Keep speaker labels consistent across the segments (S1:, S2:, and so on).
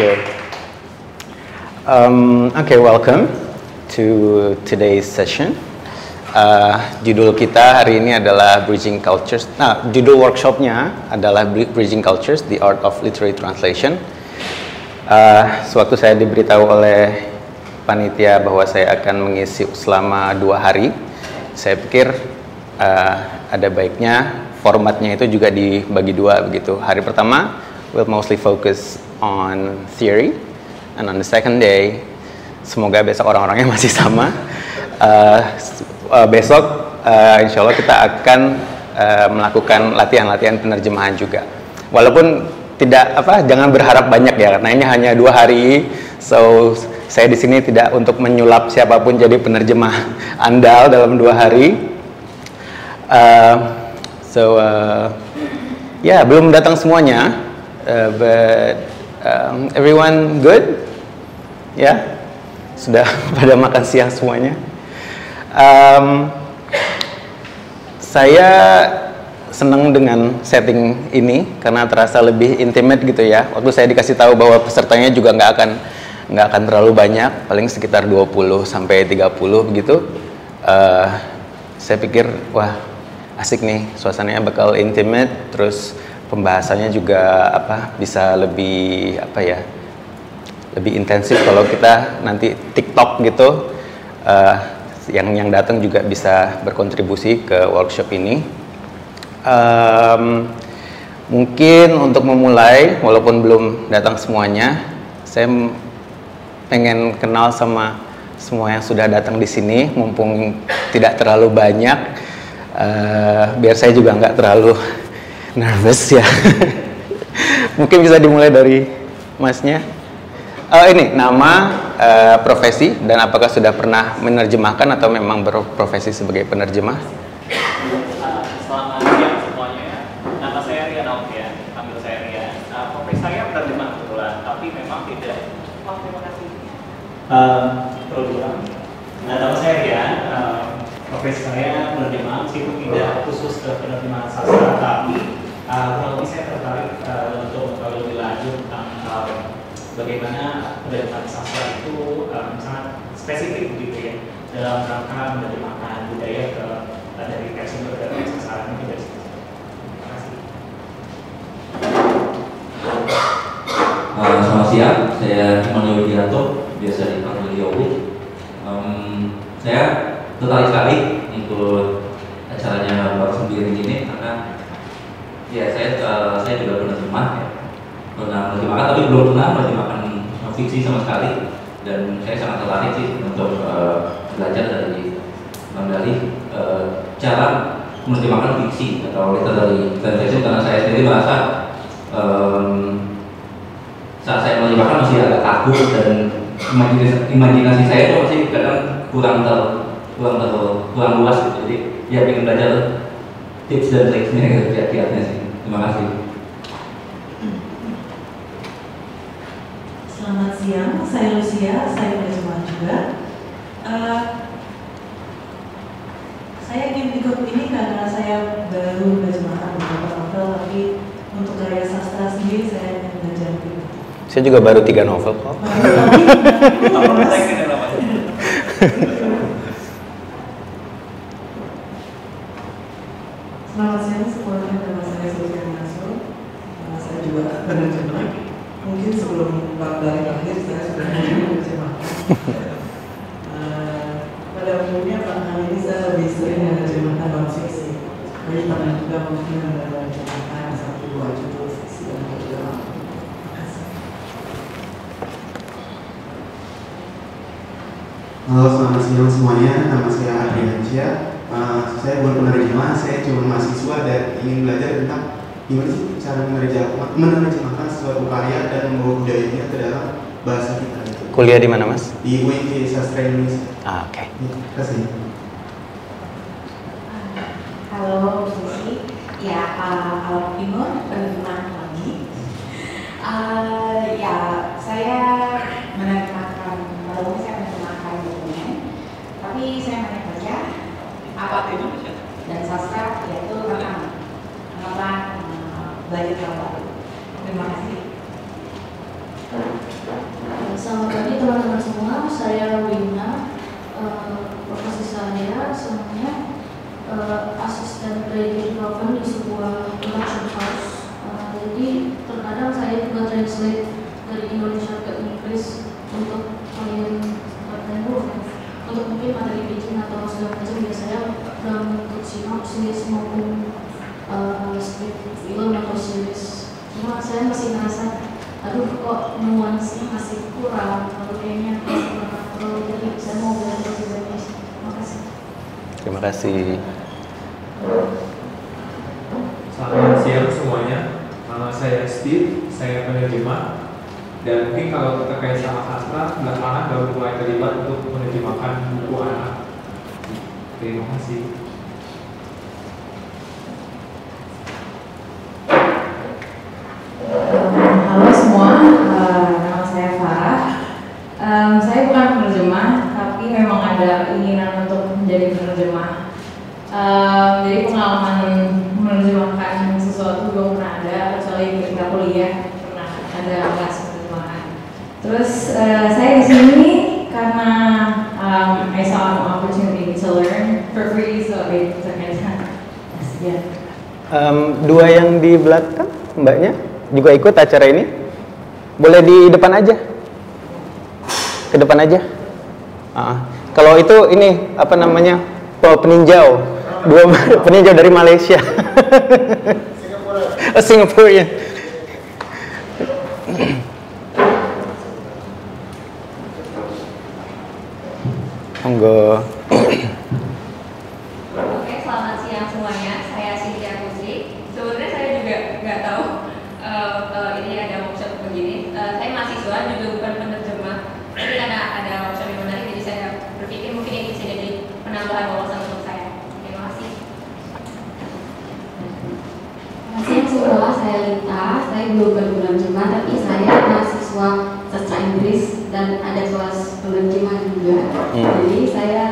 S1: you. Okay, welcome to today's session. Judul kita hari ini adalah Bridging Cultures. Nah, judul workshopnya adalah Bridging Cultures, The Art of Literary Translation. Sewaktu saya diberitahu oleh panitia bahwa saya akan mengisi selama 2 hari, saya pikir ada baiknya formatnya itu juga dibagi 2 begitu. Hari pertama we'll mostly focus on theory, and on the second day, semoga besok orang-orangnya masih sama. Besok insya Allah kita akan melakukan latihan-latihan penerjemahan juga. Walaupun jangan berharap banyak ya, karena ini hanya 2 hari. So saya di sini tidak untuk menyulap siapapun jadi penerjemah andal dalam 2 hari. Belum datang semuanya, but everyone good? Ya, sudah pada makan siang semuanya. Saya senang dengan setting ini karena terasa lebih intimate gitu ya. Waktu saya dikasih tahu bahwa pesertanya juga nggak akan terlalu banyak, paling sekitar 20 sampai 30 begitu. Saya pikir wah asik nih, suasananya bakal intimate, terus pembahasannya juga bisa lebih lebih intensif kalau kita nanti TikTok gitu. Yang datang juga bisa berkontribusi ke workshop ini. Mungkin untuk memulai, walaupun belum datang semuanya, saya pengen kenal sama semua yang sudah datang di sini, mumpung tidak terlalu banyak, biar saya juga nggak terlalu nervous ya. Mungkin bisa dimulai dari masnya. Ini nama, profesi, dan apakah sudah pernah menerjemahkan atau memang berprofesi sebagai penerjemah?
S2: Selamat siang semuanya. Nama saya Rian Alfian, panggil saya Rian. Profesi saya penerjemah kebetulan, tapi memang tidak. Oh, terima kasih. Perlu diulang. Nama saya Rian. Profesi saya penerjemah, meskipun tidak khusus ke penerjemahan sastra, tapi kurang lebih saya tertarik untuk mengetahui lebih lanjut tentang bagaimana penerjemahan sastra itu sangat spesifik begitu ya, dalam rangka menerjemahkan budaya dari teks sumber ke teks sasaran itu dari sini. Terima kasih.
S3: Selamat siang, saya Immanuel Widianto, biasa dipanggil Yogi. Saya tertarik sekali untuk acaranya Bapak Sendiri ini karena ya saya juga penerjemah ya. Pernah menerjemahkan tapi belum pernah menerjemahkan fiksi sama sekali, dan saya sangat tertarik sih untuk belajar dari cara menerjemahkan fiksi atau literary translation, karena saya sendiri merasa saat saya menerjemahkan masih agak kaku dan imajinasi saya itu masih kadang kurang luas gitu. Jadi ya pengen belajar tips dan triknya gitu, kiat-kiatnya sih. Terima kasih.
S4: Selamat siang, saya Lucia, saya penerjemah juga. Saya ingin ikut ini karena saya baru menerjemahkan beberapa novel, tapi untuk karya sastra sendiri saya ingin belajar lebih.
S1: Saya juga baru 3 novel kok.
S4: Selamat siang semuanya, nama saya Sofia Maso. Saya juga penerjemah. Mungkin sebelum Bang Dari lahir saya sudah menerjemahkan. Pada umumnya belakangan ini saya lebih sering menerjemahkan non-fiksi. Tapi pernah juga mungkin menerjemahkan 1-2 judul fiksi dan terjemah. Terima kasih.
S5: Halo, selamat siang semuanya. Nama saya Adriansyah. Saya bukan penerjemah, saya cuma mahasiswa dan ingin belajar tentang gimana sih cara menerjemahkan suatu karya dan membawa budayanya ke dalam bahasa kita.
S1: Kuliah di mana, Mas?
S5: Di UIN Sastra Indonesia.
S1: Oke.
S5: Terima kasih.
S6: Halo, Susi. Ya, Alam Timur, penerjemah lagi. Saya menerjemahkan, kalau saya menerjemahkan dokumen, tapi saya banyak baca apa itu dan sastra, yaitu tentang belajar hal baru. Terima kasih.
S7: Selamat pagi teman-teman semua, saya Wina. Profesi saya sebenarnya asisten creative development di sebuah production house. Jadi terkadang saya juga translate dari Indonesia ke Inggris untuk klien untuk mungkin materi pitching atau segala macam. Biasanya dalam bentuk sinopsis maupun script film atau series. Cuma saya masih ngerasa aduh kok nuansnya masih kurang, lalu kayaknya masih kurang, jadi saya mau belajar lebih banyak. Terima kasih.
S1: Terima kasih.
S8: Selamat siang semuanya. Nama saya Steve, saya penerjemah. Dan mungkin kalau terkait sama sastra, belakangan baru mulai terlibat untuk menerjemahkan buku anak. Terima kasih.
S9: Halo semua, nama saya Farah. Saya bukan penerjemah, tapi memang ada keinginan untuk menjadi penerjemah. Jadi pengalaman menerjemahkan sesuatu belum pernah ada, kecuali ketika kuliah pernah ada kelas penerjemahan. Terus saya di sini karena I saw an opportunity to learn for free, so I took it.
S1: Dua yang di belakang, mbaknya juga ikut acara ini? Boleh di depan aja? Ke depan aja? Kalau itu ini apa namanya? Peninjau, dua peninjau dari Malaysia. Singaporean. Monggo.
S10: Oke, selamat siang semuanya. Saya Cynthia Putri. Sebenarnya saya juga nggak tahu kalau ini ada workshop begini. Saya mahasiswa, juga bukan penerjemah. Tapi karena ada workshop yang menarik, jadi saya berpikir mungkin ini bisa jadi penambahan wawasan untuk saya. Terima kasih.
S11: Terima kasih semua, saya Lita. Saya belum penerjemah, tapi saya mahasiswa sastra Inggris dan ada kelas penerjemah juga. Jadi saya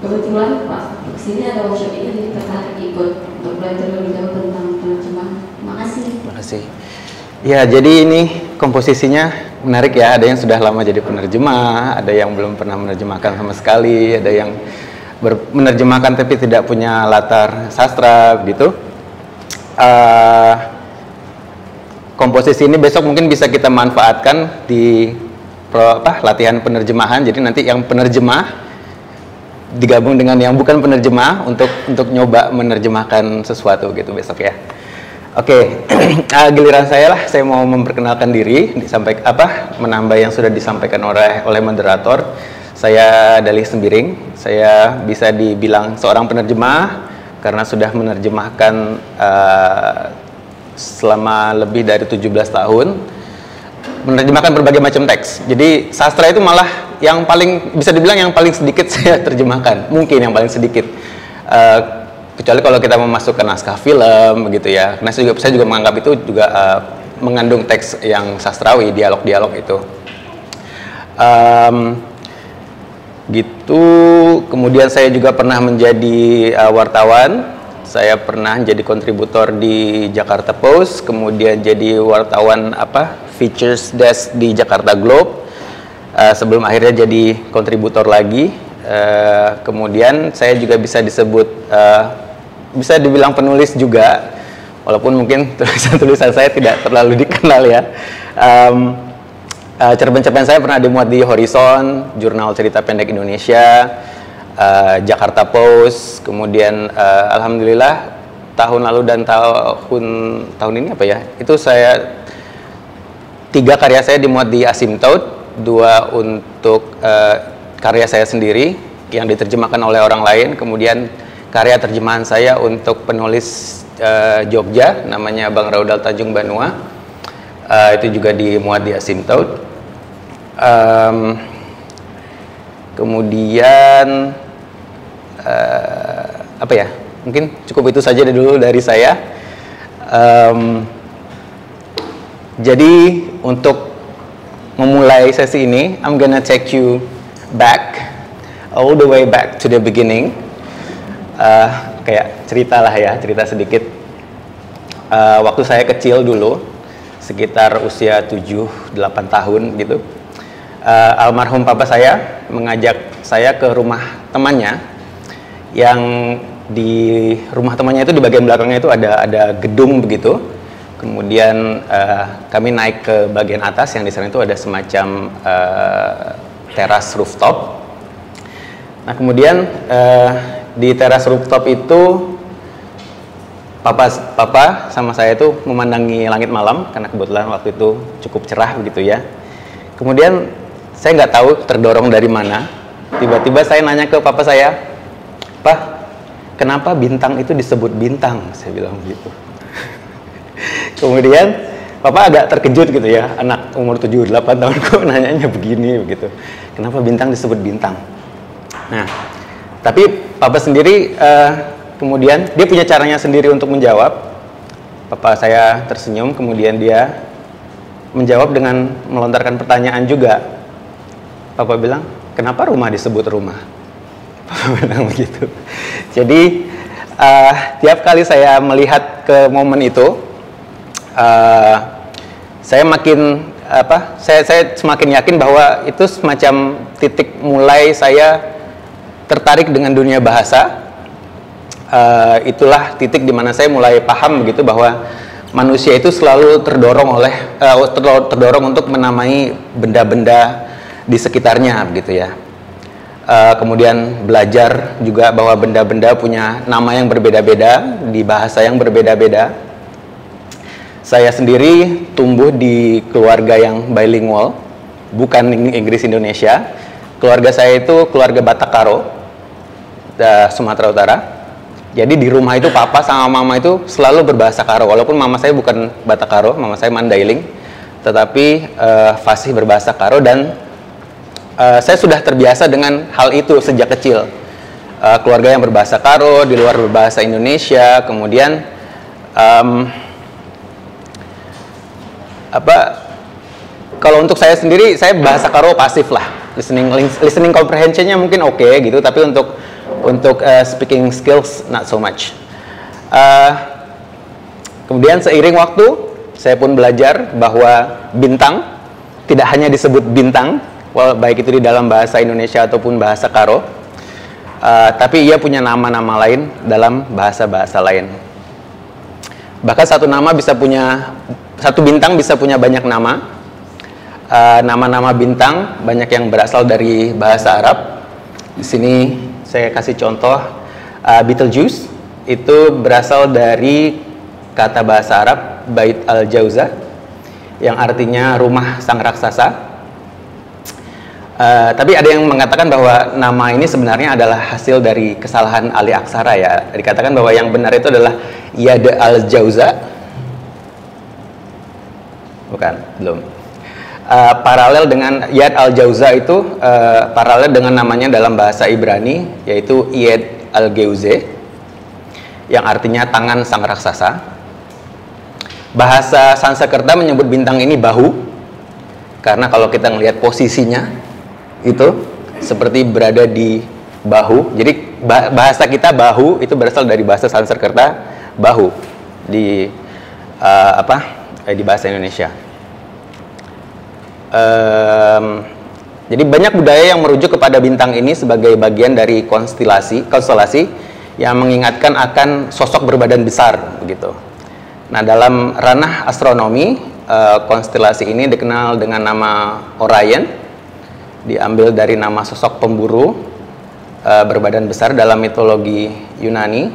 S11: kebetulan pas kesini ada workshop ini, jadi tertarik ikut untuk belajar lebih jauh tentang penerjemah. Terima kasih.
S1: Terima kasih. Ya, jadi ini komposisinya menarik ya. Ada yang sudah lama jadi penerjemah, ada yang belum pernah menerjemahkan sama sekali, ada yang menerjemahkan tapi tidak punya latar sastra, gitu. Komposisi ini besok mungkin bisa kita manfaatkan di latihan penerjemahan. Jadi nanti yang penerjemah digabung dengan yang bukan penerjemah untuk nyoba menerjemahkan sesuatu gitu besok ya. Oke, giliran saya lah. Saya mau memperkenalkan diri, menambah yang sudah disampaikan oleh moderator. Saya Dalih Sembiring. Saya bisa dibilang seorang penerjemah karena sudah menerjemahkan selama lebih dari 17 tahun. Menerjemahkan berbagai macam teks. Jadi sastra itu malah yang paling bisa dibilang yang paling sedikit saya terjemahkan, mungkin yang paling sedikit. Kecuali kalau kita memasukkan naskah film begitu ya. Karena saya juga menganggap itu juga mengandung teks yang sastrawi, dialog-dialog itu. Gitu. Kemudian saya juga pernah menjadi wartawan. Saya pernah jadi kontributor di Jakarta Post, kemudian jadi wartawan features desk di Jakarta Globe, sebelum akhirnya jadi kontributor lagi. Kemudian saya juga bisa disebut bisa dibilang penulis juga, walaupun mungkin tulisan-tulisan saya tidak terlalu dikenal ya. Cerpen-cerpen saya pernah dimuat di Horizon, Jurnal Cerita Pendek Indonesia, Jakarta Post, kemudian alhamdulillah tahun lalu dan tahun ini apa ya? Itu 3 karya saya dimuat di Asymptote, 2 untuk karya saya sendiri yang diterjemahkan oleh orang lain, kemudian karya terjemahan saya untuk penulis Jogja namanya Bang Raudal Tanjung Banua, itu juga dimuat di Asymptote. Kemudian mungkin cukup itu saja dulu dari saya. Jadi untuk memulai sesi ini, I'm gonna take you back, all the way back to the beginning. Kayak cerita sedikit. Waktu saya kecil dulu, sekitar usia 7-8 tahun gitu, almarhum papa saya mengajak saya ke rumah temannya, yang di rumah temannya itu di bagian belakangnya itu ada gedung begitu. Kemudian kami naik ke bagian atas yang di sana itu ada semacam teras rooftop. Nah kemudian di teras rooftop itu papa sama saya itu memandangi langit malam karena kebetulan waktu itu cukup cerah begitu ya. Kemudian saya nggak tahu terdorong dari mana, tiba-tiba saya nanya ke papa saya, "Pak, kenapa bintang itu disebut bintang?" Saya bilang begitu. Kemudian papa agak terkejut gitu ya, anak umur 7-8 tahun kok nanyanya begini begitu. Kenapa bintang disebut bintang? Nah, tapi papa sendiri kemudian dia punya caranya sendiri untuk menjawab. Papa saya tersenyum, kemudian dia menjawab dengan melontarkan pertanyaan juga. Papa bilang, "Kenapa rumah disebut rumah?" Papa bilang begitu. Jadi tiap kali saya melihat ke momen itu, saya semakin yakin bahwa itu semacam titik mulai saya tertarik dengan dunia bahasa. Itulah titik di mana saya mulai paham begitu bahwa manusia itu selalu terdorong untuk menamai benda-benda di sekitarnya begitu ya. Kemudian belajar juga bahwa benda-benda punya nama yang berbeda-beda di bahasa yang berbeda-beda. Saya sendiri tumbuh di keluarga yang bilingual, bukan Inggris Indonesia. Keluarga saya itu keluarga Batak Karo, Sumatera Utara. Jadi di rumah itu papa sama mama itu selalu berbahasa Karo, walaupun mama saya bukan Batak Karo, mama saya Mandailing, tetapi fasih berbahasa Karo, dan saya sudah terbiasa dengan hal itu sejak kecil. Keluarga yang berbahasa Karo, di luar berbahasa Indonesia, kemudian kalau untuk saya sendiri, saya bahasa Karo pasif lah, listening comprehensionnya mungkin oke gitu, tapi untuk speaking skills not so much. Kemudian seiring waktu saya pun belajar bahwa bintang tidak hanya disebut bintang, baik itu di dalam bahasa Indonesia ataupun bahasa Karo, tapi ia punya nama-nama lain dalam bahasa-bahasa lain. Bahkan satu bintang bisa punya banyak nama. Nama-nama bintang banyak yang berasal dari bahasa Arab. Di sini saya kasih contoh, Betelgeuse itu berasal dari kata bahasa Arab Bait al-Jauza yang artinya rumah sang raksasa. Tapi ada yang mengatakan bahwa nama ini sebenarnya adalah hasil dari kesalahan alih aksara ya. Dikatakan bahwa yang benar itu adalah Yad al-Jauza. Bukan, belum. Paralel dengan Yad al-Jauza itu paralel dengan namanya dalam bahasa Ibrani, yaitu Yad al-Geuze, yang artinya tangan sang raksasa. Bahasa Sanskerta menyebut bintang ini bahu, karena kalau kita melihat posisinya itu seperti berada di bahu. Jadi bahasa kita bahu itu berasal dari bahasa Sanskerta bahu di di bahasa Indonesia. Jadi banyak budaya yang merujuk kepada bintang ini sebagai bagian dari konstelasi yang mengingatkan akan sosok berbadan besar begitu. Nah, dalam ranah astronomi, konstelasi ini dikenal dengan nama Orion, diambil dari nama sosok pemburu berbadan besar dalam mitologi Yunani.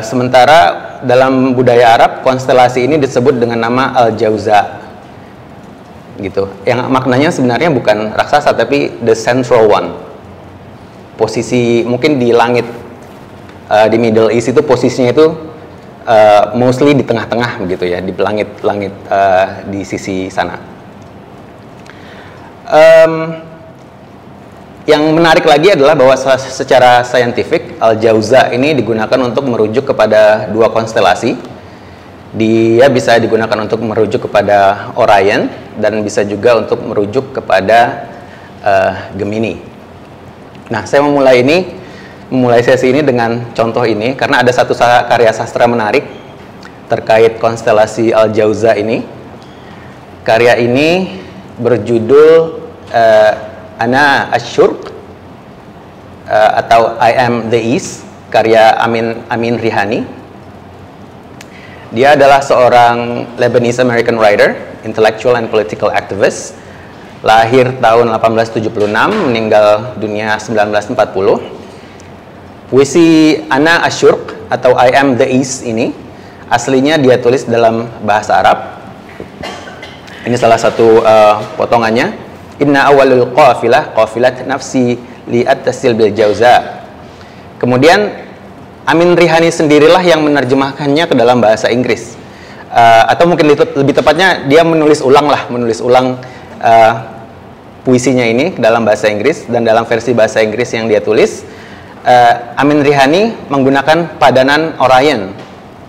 S1: Sementara dalam budaya Arab, konstelasi ini disebut dengan nama Al-Jauza gitu, yang maknanya sebenarnya bukan raksasa tapi the central one. Posisi mungkin di langit di Middle East itu posisinya itu mostly di tengah-tengah begitu ya, di langit-langit di sisi sana. Yang menarik lagi adalah bahwa secara saintifik Al-Jauza ini digunakan untuk merujuk kepada dua konstelasi. Dia bisa digunakan untuk merujuk kepada Orion dan bisa juga untuk merujuk kepada Gemini. Nah, saya memulai sesi ini dengan contoh ini karena ada satu karya sastra menarik terkait konstelasi Al-Jauza ini. Karya ini berjudul Ana Asyurq atau I Am the East, karya Amin Rihani. Dia adalah seorang Lebanese American writer, intellectual and political activist. Lahir tahun 1876, meninggal dunia 1940. Puisi Ana Asyurq atau I Am the East ini aslinya dia tulis dalam bahasa Arab. Ini salah satu potongannya. Inna awalul qafilat nafsi li'attasil bil jauza. Kemudian Amin Rihani sendirilah yang menerjemahkannya ke dalam bahasa Inggris, atau mungkin lebih tepatnya dia menulis ulang puisinya ini ke dalam bahasa Inggris. Dan dalam versi bahasa Inggris yang dia tulis, Amin Rihani menggunakan padanan Orion,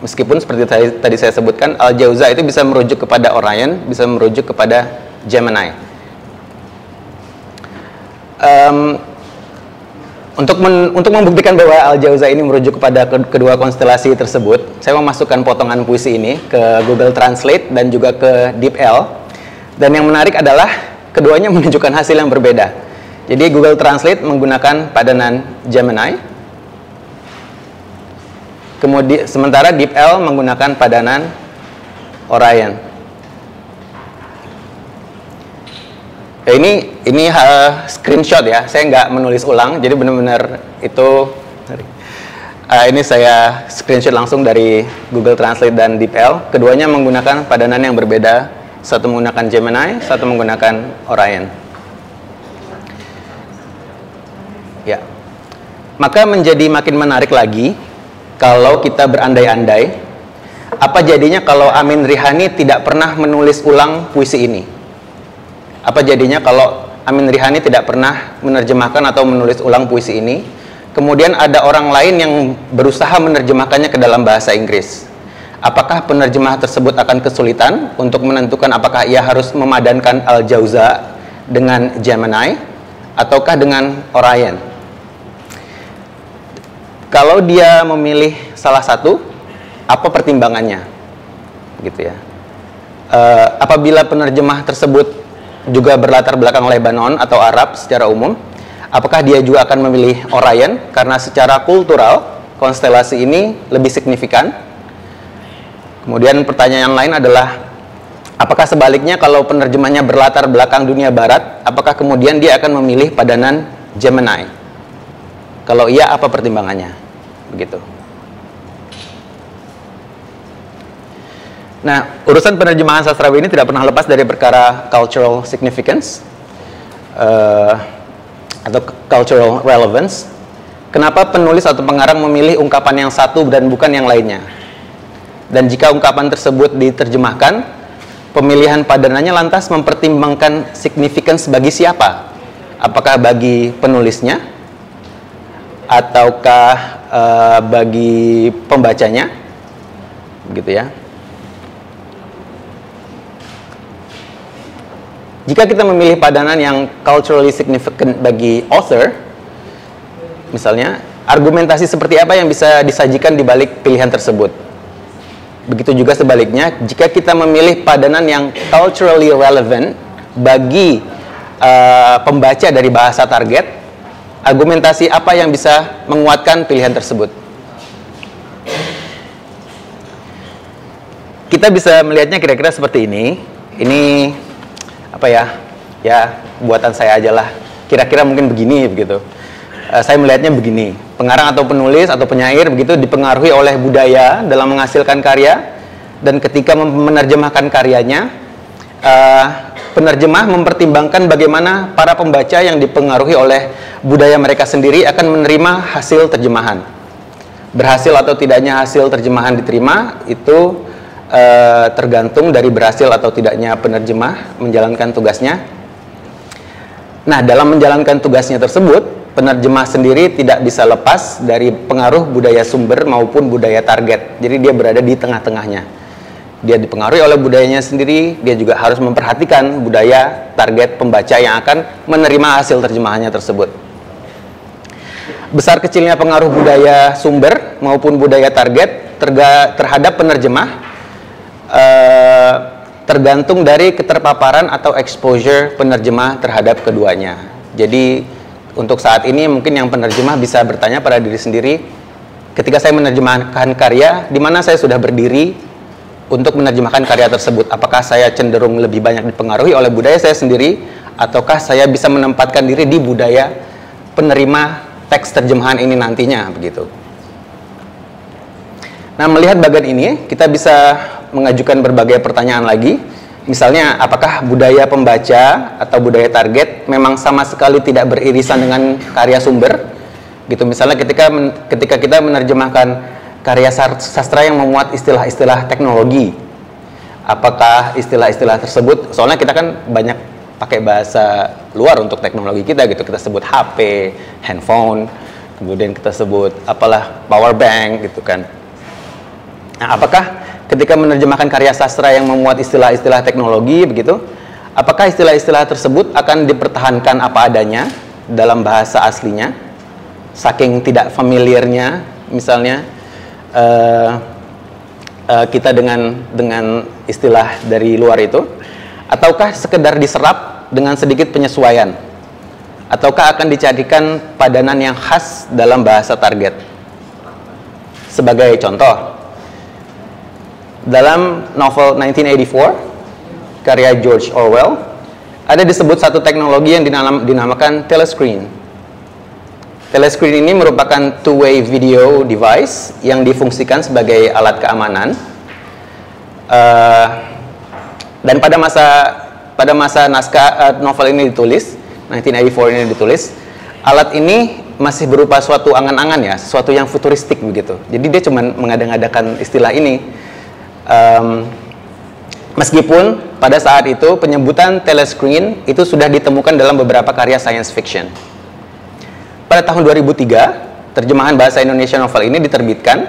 S1: meskipun seperti tadi saya sebutkan, Al-Jauza itu bisa merujuk kepada Orion, bisa merujuk kepada Gemini. Untuk membuktikan bahwa Al-Jauza ini merujuk kepada kedua konstelasi tersebut, saya memasukkan potongan puisi ini ke Google Translate dan juga ke DeepL. Dan yang menarik adalah keduanya menunjukkan hasil yang berbeda. Jadi Google Translate menggunakan padanan Gemini, kemudian sementara DeepL menggunakan padanan Orion. Ya, ini screenshot ya, saya nggak menulis ulang, jadi benar-benar itu ini saya screenshot langsung dari Google Translate dan DeepL. Keduanya menggunakan padanan yang berbeda, satu menggunakan Gemini, satu menggunakan Orion. Ya, maka menjadi makin menarik lagi kalau kita berandai-andai, apa jadinya kalau Amin Rihani tidak pernah menulis ulang puisi ini? Apa jadinya kalau Amin Rihani tidak pernah menerjemahkan atau menulis ulang puisi ini, kemudian ada orang lain yang berusaha menerjemahkannya ke dalam bahasa Inggris? Apakah penerjemah tersebut akan kesulitan untuk menentukan apakah ia harus memadankan Al-Jauza dengan Gemini ataukah dengan Orion? Kalau dia memilih salah satu, apa pertimbangannya? Gitu ya. Apabila penerjemah tersebut juga berlatar belakang Lebanon atau Arab secara umum, apakah dia juga akan memilih Orion karena secara kultural konstelasi ini lebih signifikan? Kemudian pertanyaan lain adalah, apakah sebaliknya kalau penerjemahnya berlatar belakang dunia barat, apakah kemudian dia akan memilih padanan Gemini? Kalau iya, apa pertimbangannya? Begitu. Nah, urusan penerjemahan sastrawi ini tidak pernah lepas dari perkara cultural significance atau cultural relevance. Kenapa penulis atau pengarang memilih ungkapan yang satu dan bukan yang lainnya? Dan jika ungkapan tersebut diterjemahkan, pemilihan padanannya lantas mempertimbangkan significance bagi siapa? Apakah bagi penulisnya? Ataukah bagi pembacanya? Begitu ya. Jika kita memilih padanan yang culturally significant bagi author, misalnya, argumentasi seperti apa yang bisa disajikan di balik pilihan tersebut? Begitu juga sebaliknya, jika kita memilih padanan yang culturally relevant bagi pembaca dari bahasa target, argumentasi apa yang bisa menguatkan pilihan tersebut? Kita bisa melihatnya kira-kira seperti ini. Ini apa ya buatan saya aja lah, kira-kira mungkin begini begitu. Saya melihatnya begini, pengarang atau penulis atau penyair begitu dipengaruhi oleh budaya dalam menghasilkan karya, dan ketika menerjemahkan karyanya, penerjemah mempertimbangkan bagaimana para pembaca yang dipengaruhi oleh budaya mereka sendiri akan menerima hasil terjemahan. Berhasil atau tidaknya hasil terjemahan diterima itu tergantung dari berhasil atau tidaknya penerjemah menjalankan tugasnya. Nah, dalam menjalankan tugasnya tersebut, penerjemah sendiri tidak bisa lepas dari pengaruh budaya sumber maupun budaya target. Jadi dia berada di tengah-tengahnya. Dia dipengaruhi oleh budayanya sendiri, dia juga harus memperhatikan budaya target pembaca yang akan menerima hasil terjemahannya tersebut. Besar kecilnya pengaruh budaya sumber maupun budaya target terhadap penerjemah tergantung dari keterpaparan atau exposure penerjemah terhadap keduanya. Jadi untuk saat ini mungkin yang penerjemah bisa bertanya pada diri sendiri, ketika saya menerjemahkan karya, di mana saya sudah berdiri untuk menerjemahkan karya tersebut? Apakah saya cenderung lebih banyak dipengaruhi oleh budaya saya sendiri, ataukah saya bisa menempatkan diri di budaya penerima teks terjemahan ini nantinya, begitu. Nah, melihat bagian ini, kita bisa mengajukan berbagai pertanyaan lagi. Misalnya, apakah budaya pembaca atau budaya target memang sama sekali tidak beririsan dengan karya sumber? Gitu. Misalnya ketika kita menerjemahkan karya sastra yang memuat istilah-istilah teknologi, apakah istilah-istilah tersebut, soalnya kita kan banyak pakai bahasa luar untuk teknologi kita gitu, kita sebut HP, handphone, kemudian kita sebut apalah power bank gitu kan. Nah, apakah ketika menerjemahkan karya sastra yang memuat istilah-istilah teknologi begitu, apakah istilah-istilah tersebut akan dipertahankan apa adanya dalam bahasa aslinya, saking tidak familiarnya misalnya kita dengan istilah dari luar itu, ataukah sekedar diserap dengan sedikit penyesuaian, ataukah akan dicarikan padanan yang khas dalam bahasa target. Sebagai contoh, dalam novel 1984 karya George Orwell ada disebut satu teknologi yang dinamakan telescreen. Telescreen ini merupakan two-way video device yang difungsikan sebagai alat keamanan. Dan pada masa naskah novel ini ditulis, 1984 ini ditulis, alat ini masih berupa suatu angan-angan ya, sesuatu yang futuristik begitu. Jadi dia cuma mengada-ngadakan istilah ini. Meskipun pada saat itu penyebutan telescreen itu sudah ditemukan dalam beberapa karya science fiction. Pada tahun 2003, terjemahan bahasa Indonesia novel ini diterbitkan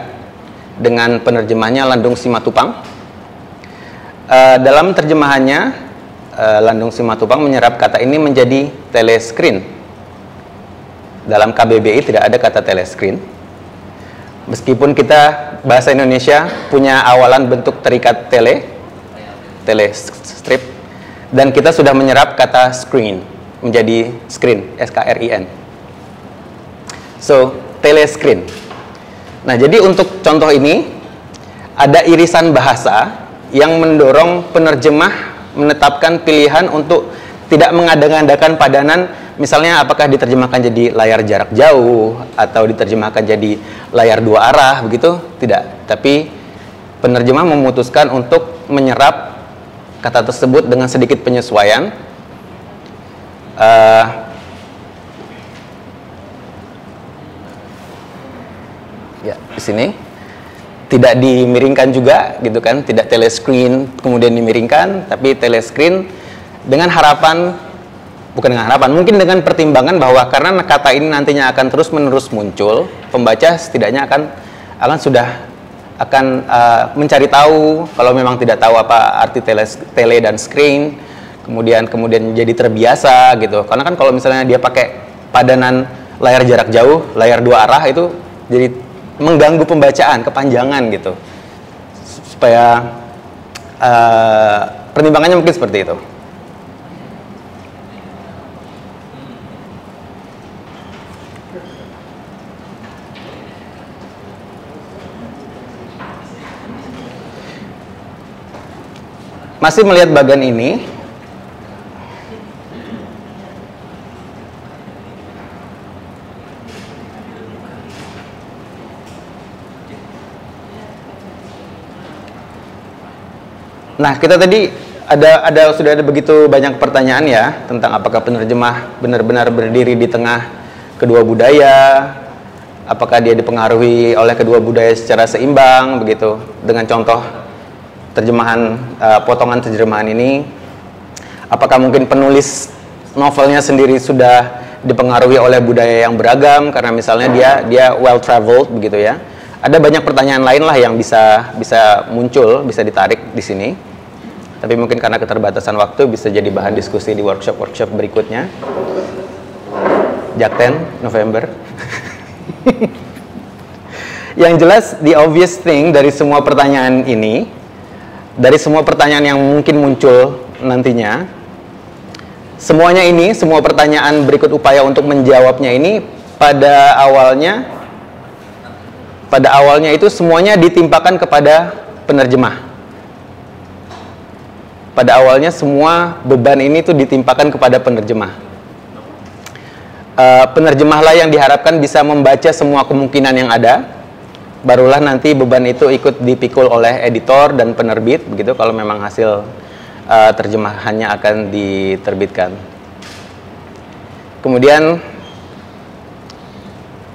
S1: dengan penerjemahnya Landung Simatupang. Dalam terjemahannya, Landung Simatupang menyerap kata ini menjadi telescreen. Dalam KBBI tidak ada kata telescreen. Meskipun kita bahasa Indonesia punya awalan bentuk terikat telestrip, dan kita sudah menyerap kata screen menjadi screen, S-K-R-I-N. So, telescreen. Nah, jadi untuk contoh ini ada irisan bahasa yang mendorong penerjemah menetapkan pilihan untuk tidak mengada-ngadakan padanan. Misalnya apakah diterjemahkan jadi layar jarak jauh atau diterjemahkan jadi layar dua arah begitu? Tidak. Tapi penerjemah memutuskan untuk menyerap kata tersebut dengan sedikit penyesuaian. Ya, di sini tidak dimiringkan juga gitu kan, tidak telescreen kemudian dimiringkan, tapi telescreen dengan harapan, bukan dengan harapan, mungkin dengan pertimbangan bahwa karena kata ini nantinya akan terus-menerus muncul, pembaca setidaknya akan mencari tahu, kalau memang tidak tahu apa arti tele dan screen, kemudian jadi terbiasa gitu. Karena kan kalau misalnya dia pakai padanan layar jarak jauh, layar dua arah, itu jadi mengganggu pembacaan, kepanjangan gitu. Supaya pertimbangannya mungkin seperti itu. Masih melihat bagian ini, nah kita tadi sudah ada begitu banyak pertanyaan ya tentang apakah penerjemah benar-benar berdiri di tengah kedua budaya, apakah dia dipengaruhi oleh kedua budaya secara seimbang begitu. Dengan contoh terjemahan, potongan terjemahan ini, apakah mungkin penulis novelnya sendiri sudah dipengaruhi oleh budaya yang beragam karena misalnya dia well traveled begitu ya. Ada banyak pertanyaan lain lah yang bisa muncul, bisa ditarik di sini. Tapi mungkin karena keterbatasan waktu bisa jadi bahan diskusi di workshop berikutnya. Jakten November. Yang jelas the obvious thing dari semua pertanyaan ini, dari semua pertanyaan yang mungkin muncul nantinya, semuanya ini, semua pertanyaan berikut upaya untuk menjawabnya ini pada awalnya itu semuanya ditimpakan kepada penerjemah. Pada awalnya semua beban ini tuh ditimpakan kepada penerjemah. Penerjemahlah yang diharapkan bisa membaca semua kemungkinan yang ada, barulah nanti beban itu ikut dipikul oleh editor dan penerbit, begitu kalau memang hasil terjemahannya akan diterbitkan. Kemudian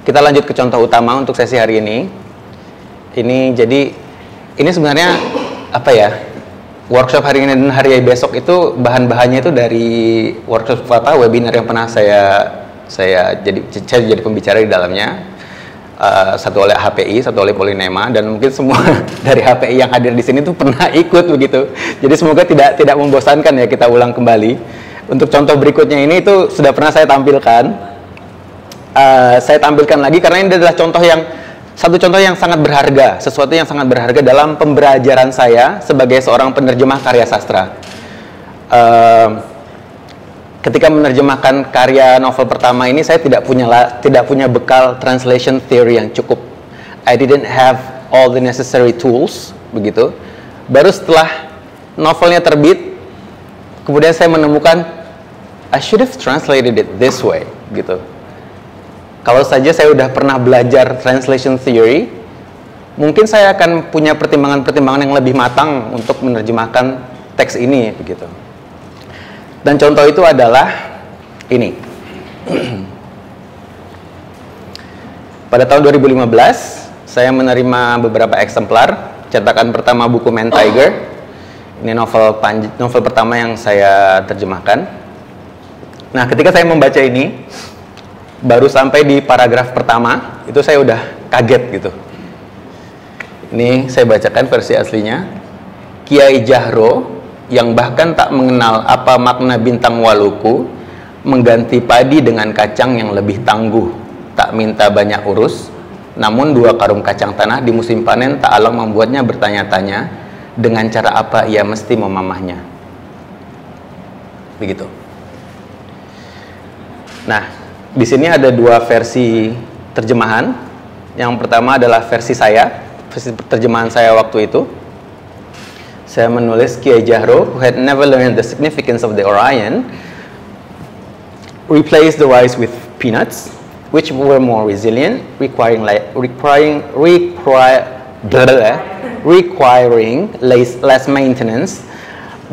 S1: kita lanjut ke contoh utama untuk sesi hari ini. Ini sebenarnya apa ya? Workshop hari ini dan hari besok itu bahan-bahannya itu dari workshop webinar yang pernah saya jadi pembicara di dalamnya. Satu oleh HPI, satu oleh Polinema, dan mungkin semua dari HPI yang hadir di sini tuh pernah ikut begitu. Jadi semoga tidak membosankan ya kita ulang kembali. Untuk contoh berikutnya ini itu sudah pernah saya tampilkan. Saya tampilkan lagi karena ini adalah satu contoh yang sangat berharga, sesuatu yang sangat berharga dalam pembelajaran saya sebagai seorang penerjemah karya sastra. Ketika menerjemahkan karya novel pertama ini, saya tidak punya bekal translation theory yang cukup. I didn't have all the necessary tools, begitu. Baru setelah novelnya terbit, kemudian saya menemukan I should have translated it this way, gitu. Kalau saja saya udah pernah belajar translation theory, mungkin saya akan punya pertimbangan-pertimbangan yang lebih matang untuk menerjemahkan teks ini, begitu. Dan contoh itu adalah ini. Pada tahun 2015, saya menerima beberapa eksemplar cetakan pertama buku Man Tiger. Ini novel pertama yang saya terjemahkan. Nah, ketika saya membaca ini, baru sampai di paragraf pertama, itu saya udah kaget gitu. Ini saya bacakan versi aslinya. Kiai Jahro yang bahkan tak mengenal apa makna bintang waluku, mengganti padi dengan kacang yang lebih tangguh, tak minta banyak urus, namun 2 karung kacang tanah di musim panen tak alang membuatnya bertanya-tanya dengan cara apa ia mesti memamahnya. Begitu. Nah, di sini ada 2 versi terjemahan. Yang pertama adalah versi terjemahan saya waktu itu. Saya menulis Kiai Jahro, who had never learned the significance of the Orion, replaced the rice with peanuts, which were more resilient, requiring less maintenance.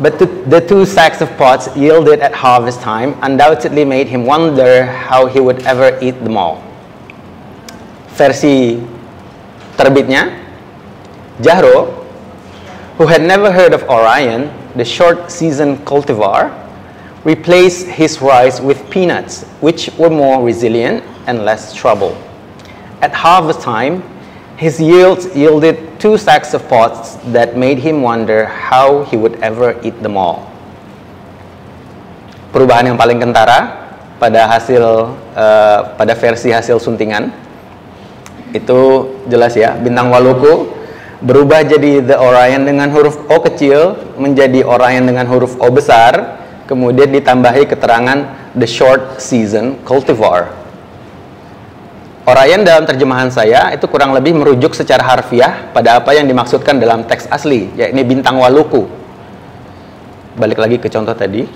S1: But the 2 sacks of pots yielded at harvest time undoubtedly made him wonder how he would ever eat them all. Versi terbitnya, Jahro, who had never heard of Orion, the short-season cultivar, replaced his rice with peanuts, which were more resilient and less trouble. At harvest time, his yields yielded 2 sacks of pots that made him wonder how he would ever eat them all. Perubahan yang paling kentara pada versi hasil suntingan itu jelas ya, bintang waluku berubah jadi The Orion dengan huruf O kecil menjadi Orion dengan huruf O besar, kemudian ditambahi keterangan The Short Season Cultivar. Orion dalam terjemahan saya itu kurang lebih merujuk secara harfiah pada apa yang dimaksudkan dalam teks asli, yakni bintang waluku. Balik lagi ke contoh tadi,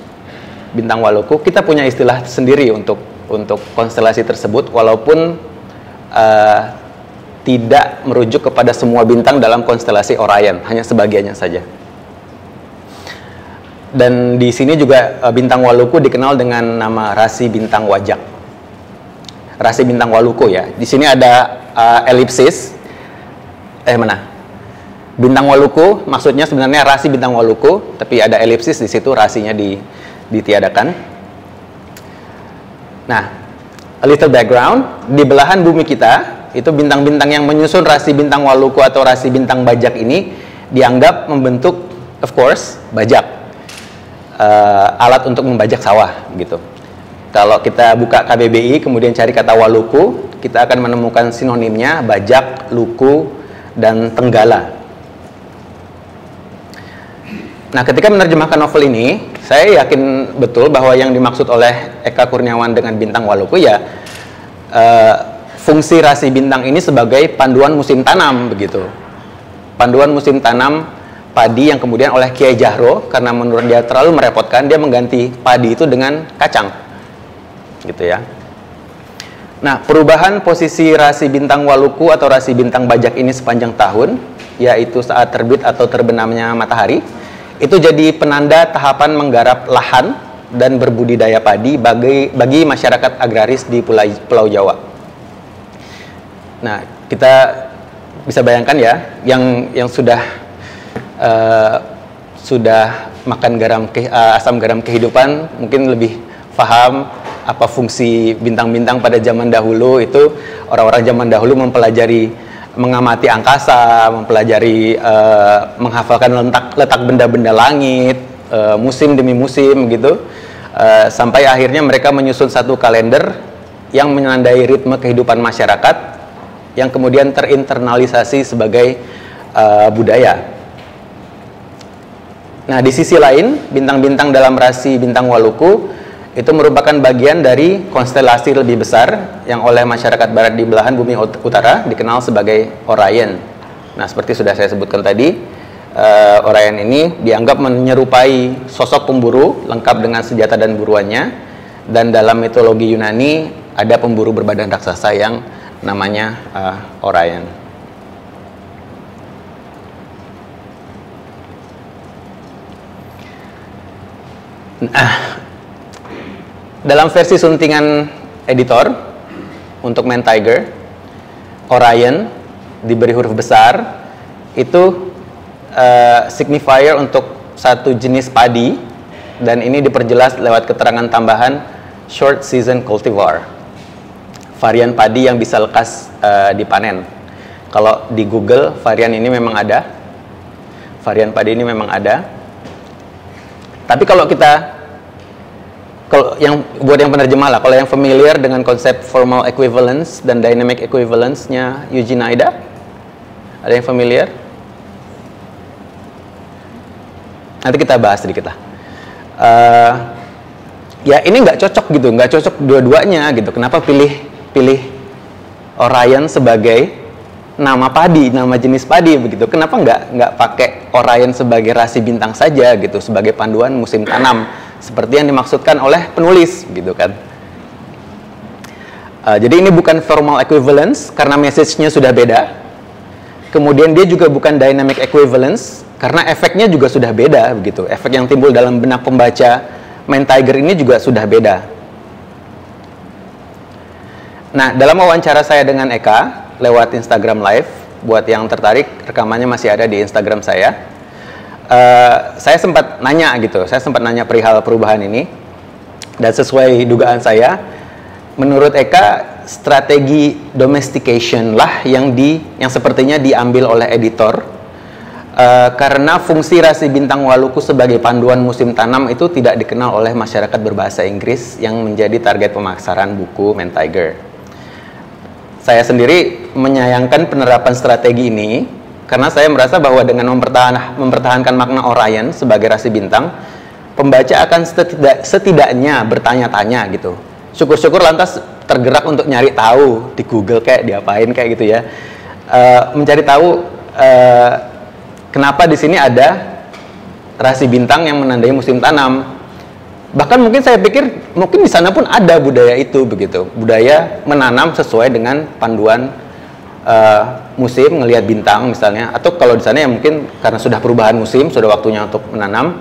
S1: bintang waluku, kita punya istilah sendiri untuk konstelasi tersebut, walaupun tidak merujuk kepada semua bintang dalam konstelasi Orion, hanya sebagiannya saja. Dan di sini juga bintang waluku dikenal dengan nama rasi bintang wajak. Rasi bintang waluku ya. Di sini ada elipsis. Bintang waluku maksudnya sebenarnya rasi bintang waluku, tapi ada elipsis di situ, rasinya ditiadakan. Nah, a little background, di belahan bumi kita itu bintang-bintang yang menyusun rasi bintang waluku atau rasi bintang bajak ini dianggap membentuk, of course, bajak, alat untuk membajak sawah gitu. Kalau kita buka KBBI kemudian cari kata waluku, kita akan menemukan sinonimnya bajak, luku, dan tenggala. Nah, ketika menerjemahkan novel ini, saya yakin betul bahwa yang dimaksud oleh Eka Kurniawan dengan Bintang Waluku ya fungsi rasi bintang ini sebagai panduan musim tanam begitu. Panduan musim tanam padi yang kemudian oleh Kiai Jahro, karena menurut dia terlalu merepotkan, dia mengganti padi itu dengan kacang gitu ya. Nah, perubahan posisi rasi Bintang Waluku atau rasi Bintang Bajak ini sepanjang tahun, yaitu saat terbit atau terbenamnya matahari, itu jadi penanda tahapan menggarap lahan dan berbudidaya padi bagi masyarakat agraris di Pulau Jawa. Nah, kita bisa bayangkan ya, yang sudah makan asam garam kehidupan mungkin lebih paham apa fungsi bintang-bintang pada zaman dahulu. Itu orang-orang zaman dahulu mempelajari, mengamati angkasa, mempelajari, menghafalkan letak benda-benda langit, musim demi musim gitu, sampai akhirnya mereka menyusun satu kalender yang menandai ritme kehidupan masyarakat yang kemudian terinternalisasi sebagai budaya. Nah, di sisi lain, bintang-bintang dalam rasi Bintang Waluku itu merupakan bagian dari konstelasi lebih besar yang oleh masyarakat barat di belahan bumi utara dikenal sebagai Orion. Nah, seperti sudah saya sebutkan tadi, Orion ini dianggap menyerupai sosok pemburu lengkap dengan senjata dan buruannya, dan dalam mitologi Yunani ada pemburu berbadan raksasa yang namanya Orion. Nah, dalam versi suntingan editor untuk Man Tiger, Orion diberi huruf besar itu signifier untuk satu jenis padi, dan ini diperjelas lewat keterangan tambahan short season cultivar, varian padi yang bisa lekas dipanen. Kalau di Google varian ini memang ada, varian padi ini memang ada. Tapi kalau buat yang penerjemah lah, kalau yang familiar dengan konsep formal equivalence dan dynamic equivalence-nya Eugene Aida, ada yang familiar? Nanti kita bahas sedikit lah. Ya ini nggak cocok gitu, nggak cocok dua-duanya gitu. Kenapa pilih Orion sebagai nama padi, nama jenis padi begitu? Kenapa nggak pakai Orion sebagai rasi bintang saja gitu, sebagai panduan musim tanam seperti yang dimaksudkan oleh penulis gitu kan? Jadi ini bukan formal equivalence karena message-nya sudah beda. Kemudian dia juga bukan dynamic equivalence karena efeknya juga sudah beda begitu. Efek yang timbul dalam benak pembaca Man Tiger ini juga sudah beda. Nah, dalam wawancara saya dengan Eka lewat Instagram Live, buat yang tertarik, rekamannya masih ada di Instagram saya. Saya sempat nanya gitu, saya sempat nanya perihal perubahan ini, dan sesuai dugaan saya, menurut Eka strategi domestication lah yang sepertinya diambil oleh editor, karena fungsi rasi Bintang Waluku sebagai panduan musim tanam itu tidak dikenal oleh masyarakat berbahasa Inggris yang menjadi target pemasaran buku Man Tiger. Saya sendiri menyayangkan penerapan strategi ini karena saya merasa bahwa dengan mempertahankan makna Orion sebagai rasi bintang, pembaca akan setidaknya bertanya-tanya gitu. Syukur-syukur lantas tergerak untuk nyari tahu di Google kayak diapain kayak gitu ya. Mencari tahu kenapa di sini ada rasi bintang yang menandai musim tanam. Bahkan mungkin saya pikir mungkin di sana pun ada budaya itu begitu, budaya menanam sesuai dengan panduan musim, ngelihat bintang misalnya, atau kalau di sana ya mungkin karena sudah perubahan musim, sudah waktunya untuk menanam.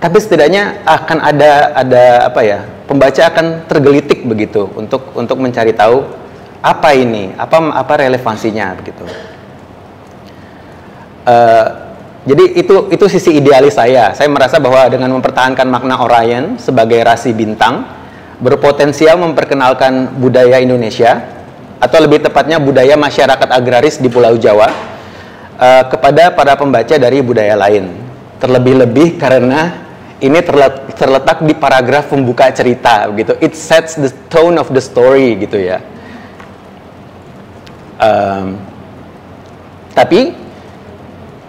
S1: Tapi setidaknya akan ada apa ya, pembaca akan tergelitik begitu untuk mencari tahu apa ini, apa relevansinya begitu. Jadi itu sisi idealis saya. Saya merasa bahwa dengan mempertahankan makna Orion sebagai rasi bintang berpotensial memperkenalkan budaya Indonesia, atau lebih tepatnya budaya masyarakat agraris di Pulau Jawa kepada para pembaca dari budaya lain. Terlebih-lebih karena ini terletak di paragraf pembuka cerita gitu. It sets the tone of the story gitu ya. Tapi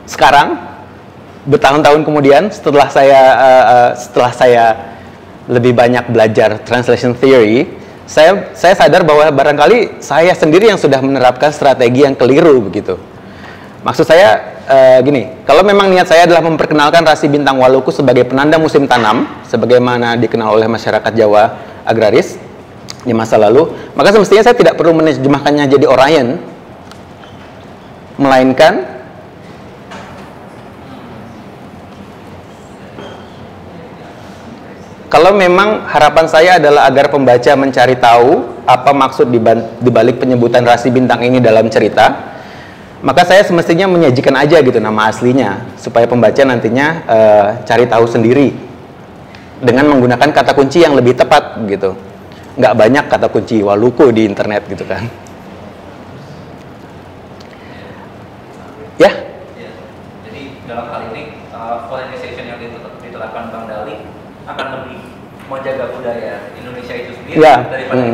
S1: sekarang bertahun-tahun kemudian setelah saya lebih banyak belajar translation theory, saya sadar bahwa barangkali saya sendiri yang sudah menerapkan strategi yang keliru begitu. Maksud saya gini, kalau memang niat saya adalah memperkenalkan rasi bintang Waluku sebagai penanda musim tanam, sebagaimana dikenal oleh masyarakat Jawa agraris di masa lalu, maka semestinya saya tidak perlu menerjemahkannya jadi Orion, melainkan kalau memang harapan saya adalah agar pembaca mencari tahu apa maksud di balik penyebutan rasi bintang ini dalam cerita, maka saya semestinya menyajikan aja gitu nama aslinya supaya pembaca nantinya cari tahu sendiri dengan menggunakan kata kunci yang lebih tepat gitu. Nggak banyak kata kunci Waluku di internet gitu kan. Ya?
S3: Jadi dalam hal ini foreignization yang diterapkan Bang Dali akan lebih menjaga budaya Indonesia itu sendiri daripada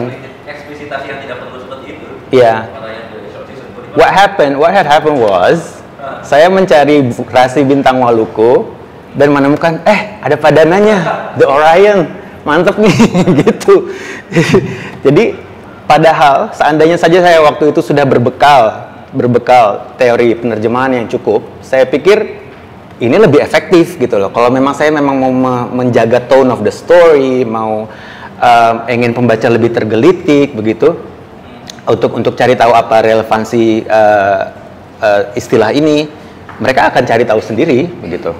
S3: eksplisitasi yang tidak perlu seperti itu.
S1: Iya. What had happened was saya mencari rasi bintang Waluku dan menemukan ada padanannya, The Orion, mantep nih gitu. Jadi padahal seandainya saja saya waktu itu sudah berbekal teori penerjemahan yang cukup, saya pikir ini lebih efektif gitu loh. Kalau memang saya mau menjaga tone of the story, mau ingin pembaca lebih tergelitik begitu, untuk cari tahu apa relevansi istilah ini, mereka akan cari tahu sendiri begitu.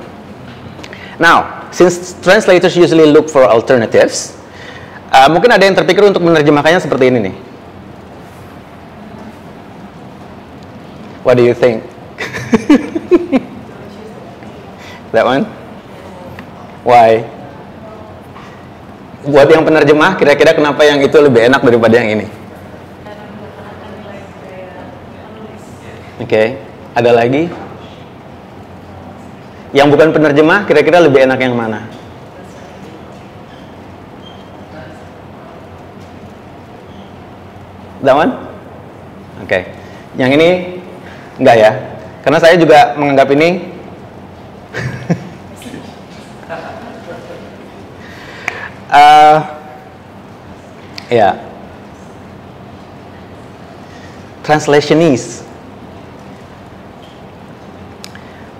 S1: Now, since translators usually look for alternatives, mungkin ada yang terpikir untuk menerjemahkannya seperti ini nih. What do you think? That one? Why? Buat yang penerjemah, kira-kira kenapa yang itu lebih enak daripada yang ini? Oke, ada lagi? Yang bukan penerjemah, kira-kira lebih enak yang mana? That one? Oke, yang ini enggak ya? Karena saya juga menganggap ini translationese.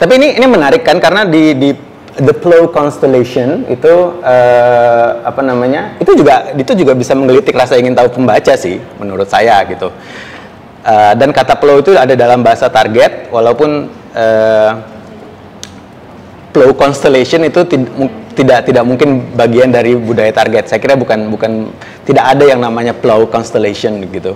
S1: Tapi ini menarik kan, karena di The Plough Constellation itu itu juga bisa menggelitik rasa ingin tahu pembaca sih menurut saya gitu. Dan kata plough itu ada dalam bahasa target, walaupun Plough Constellation itu tidak mungkin bagian dari budaya target. Saya kira bukan tidak ada yang namanya Plough Constellation gitu.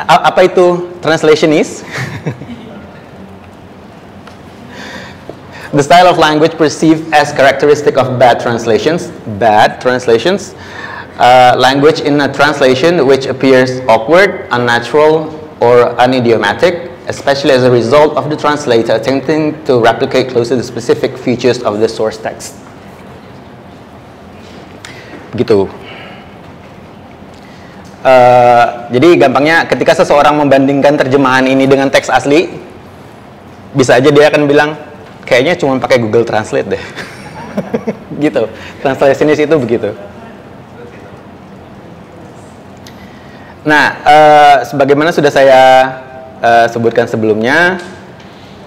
S1: Apa itu translationist? The style of language perceived as characteristic of bad translations. Language in a translation which appears awkward, unnatural, or unidiomatic, especially as a result of the translator attempting to replicate closely the specific features of the source text. Gitu. Jadi gampangnya, ketika seseorang membandingkan terjemahan ini dengan teks asli, bisa aja dia akan bilang, kayaknya cuma pakai Google Translate deh. Gitu. Translationist itu begitu. Nah, sebagaimana sudah saya sebutkan sebelumnya,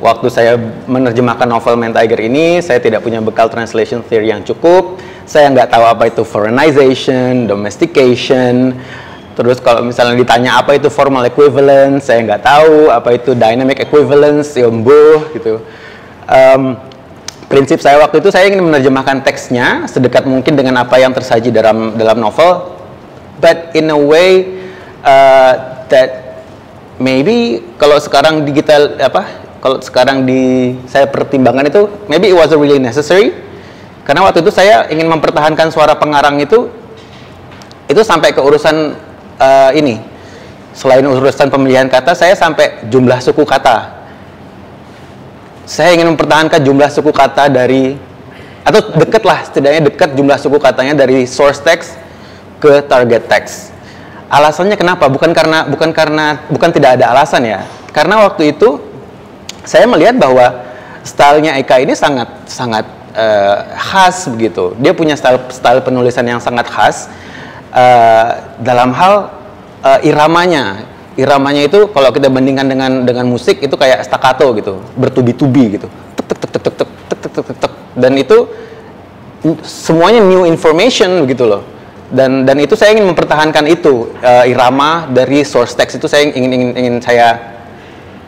S1: waktu saya menerjemahkan novel Man Tiger ini, saya tidak punya bekal translation theory yang cukup. Saya nggak tahu apa itu foreignization, domestication. Terus kalau misalnya ditanya apa itu formal equivalence, saya nggak tahu. Apa itu dynamic equivalence, gitu. Prinsip saya waktu itu, saya ingin menerjemahkan teksnya sedekat mungkin dengan apa yang tersaji dalam novel, but in a way that maybe kalau sekarang saya pertimbangkan itu, maybe it was really necessary, karena waktu itu saya ingin mempertahankan suara pengarang itu sampai ke urusan ini. Selain urusan pemilihan kata, saya sampai jumlah suku kata. Saya ingin mempertahankan jumlah suku kata atau setidaknya dekat jumlah suku katanya dari source text ke target text. Alasannya kenapa? Bukan tidak ada alasan ya. Karena waktu itu saya melihat bahwa stylenya Eka ini sangat khas begitu. Dia punya style penulisan yang sangat khas dalam hal iramanya. Iramanya itu kalau kita bandingkan dengan musik itu kayak staccato gitu, bertubi-tubi gitu. Tek tek tek tek tek tek tek tek tek. Dan itu semuanya new information begitu loh. Dan itu saya ingin mempertahankan itu irama dari source text itu saya ingin saya,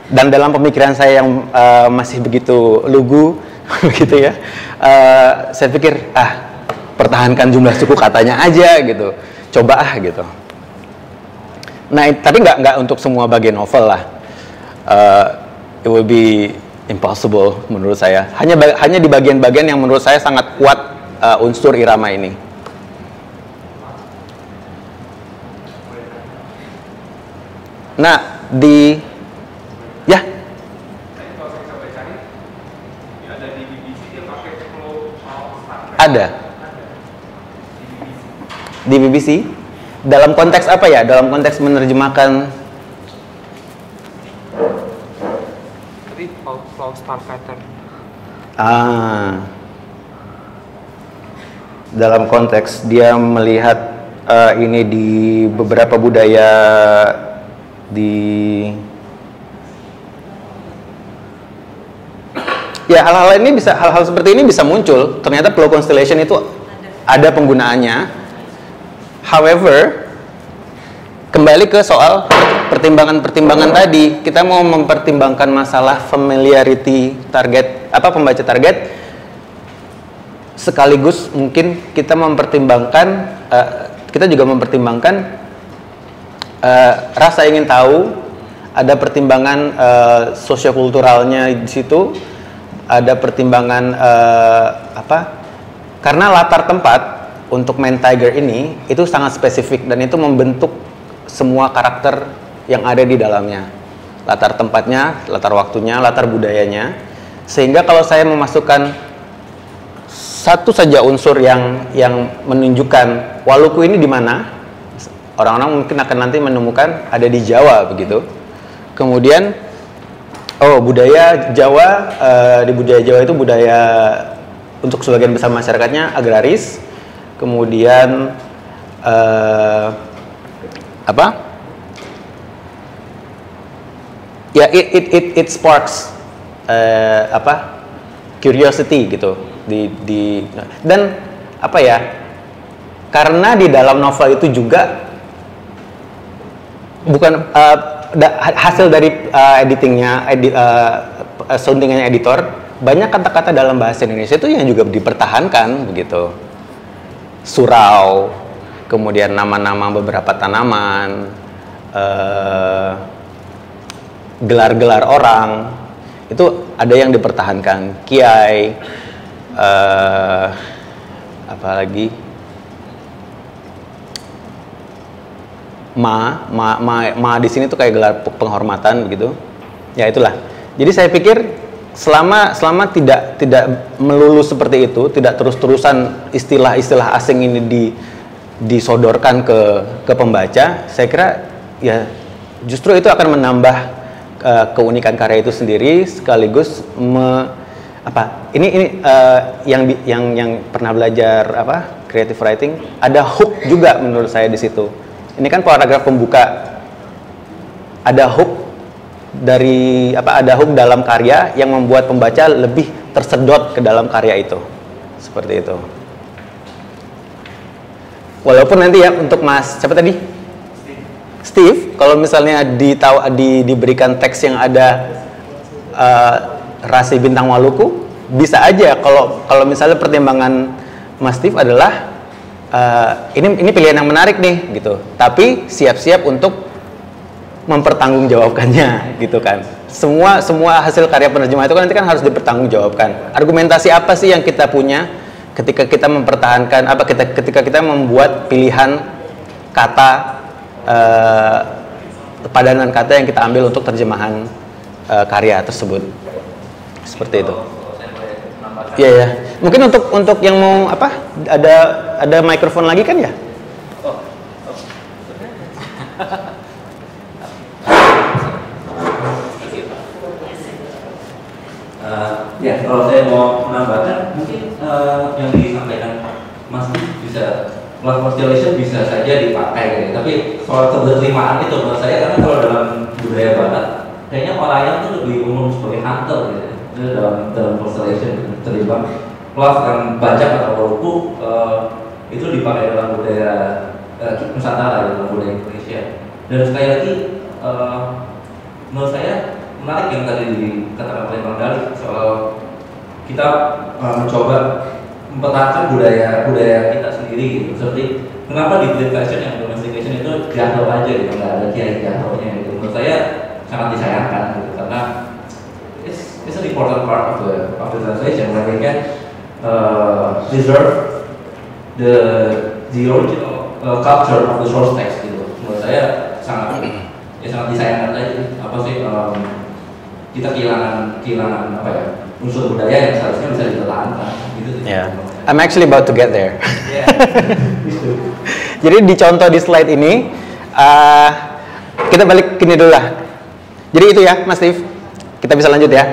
S1: dan dalam pemikiran saya yang masih begitu lugu gitu ya, saya pikir pertahankan jumlah suku katanya aja gitu, coba gitu. Nah tapi nggak untuk semua bagian novel lah, it will be impossible menurut saya. Hanya di bagian-bagian yang menurut saya sangat kuat unsur irama ini. Nah ya. Ada di BBC. Dalam konteks apa ya? Dalam konteks menerjemahkan. Dalam konteks dia melihat ini di beberapa budaya ya, hal-hal seperti ini bisa muncul. Ternyata Flow Constellation itu ada penggunaannya. However, kembali ke soal pertimbangan-pertimbangan tadi, kita mau mempertimbangkan masalah familiarity target, pembaca target, sekaligus mungkin kita mempertimbangkan, kita juga mempertimbangkan rasa ingin tahu, ada pertimbangan sosiokulturalnya di situ, ada pertimbangan karena latar tempat untuk main tiger ini itu sangat spesifik dan itu membentuk semua karakter yang ada di dalamnya. Latar tempatnya, latar waktunya, latar budayanya. Sehingga kalau saya memasukkan satu saja unsur yang menunjukkan Waluku ini di mana, orang-orang mungkin akan nanti menemukan ada di Jawa begitu. Kemudian budaya Jawa, di budaya Jawa itu budaya untuk sebagian besar masyarakatnya agraris. Kemudian ya it sparks curiosity gitu dan karena di dalam novel itu juga bukan hasil dari editingnya, soundingannya editor, banyak kata-kata dalam bahasa Indonesia itu yang juga dipertahankan begitu. Surau, kemudian nama-nama beberapa tanaman, gelar-gelar orang, itu ada yang dipertahankan. Kiai, apalagi ma di sini tuh kayak gelar penghormatan begitu. Ya itulah. Jadi saya pikir selama tidak melulu seperti itu, tidak terus-terusan istilah-istilah asing ini disodorkan ke pembaca, saya kira ya justru itu akan menambah keunikan karya itu sendiri, sekaligus yang pernah belajar creative writing, ada hook juga menurut saya di situ. Ini kan paragraf pembuka, ada hook ada hook dalam karya yang membuat pembaca lebih tersedot ke dalam karya itu, seperti itu. Walaupun nanti ya untuk Mas siapa tadi, Steve, kalau misalnya diberikan teks yang ada rasi bintang Waluku, bisa aja kalau misalnya pertimbangan Mas Steve adalah ini pilihan yang menarik nih gitu, tapi siap-siap untuk mempertanggungjawabkannya gitu kan. Semua hasil karya penerjemah itu kan nanti kan harus dipertanggungjawabkan. Argumentasi apa sih yang kita punya ketika kita mempertahankan ketika kita membuat pilihan kata, padanan kata yang kita ambil untuk terjemahan karya tersebut. Seperti itu. Iya ya. Mungkin untuk yang mau ada mikrofon lagi kan ya?
S3: kalau saya mau menambahkan, mungkin yang disampaikan Mas bisa love constellation bisa saja dipakai gitu. Tapi soal keberterimaan itu menurut saya, karena kalau dalam budaya Barat kayaknya Orion itu lebih umum sebagai hunter gitu. Itu dalam constellation terlibat love dan bajak atau waruku itu dipakai dalam budaya Nusantara, dalam budaya Indonesia. Dan sekali lagi menurut saya menarik yang tadi dikatakan oleh Bang Dali soal kita mencoba mempertahankan budaya kita sendiri gitu. Seperti kenapa di Blade Fashion yang domestication itu jatuh aja gitu, nggak ada kiai jatuhnya gitu. Menurut saya sangat disayangkan gitu, karena it's an important part of the translation where we can preserve the original culture of the source text gitu. Menurut saya sangat disayangkan aja. Apa sih kita kehilangan apa ya, unsur budaya yang seharusnya bisa dipertahankan gitu.
S1: Yeah, I'm actually about to get there. Jadi di contoh di slide ini kita balik kini dulu lah. Jadi itu ya Mas Steve, kita bisa lanjut ya.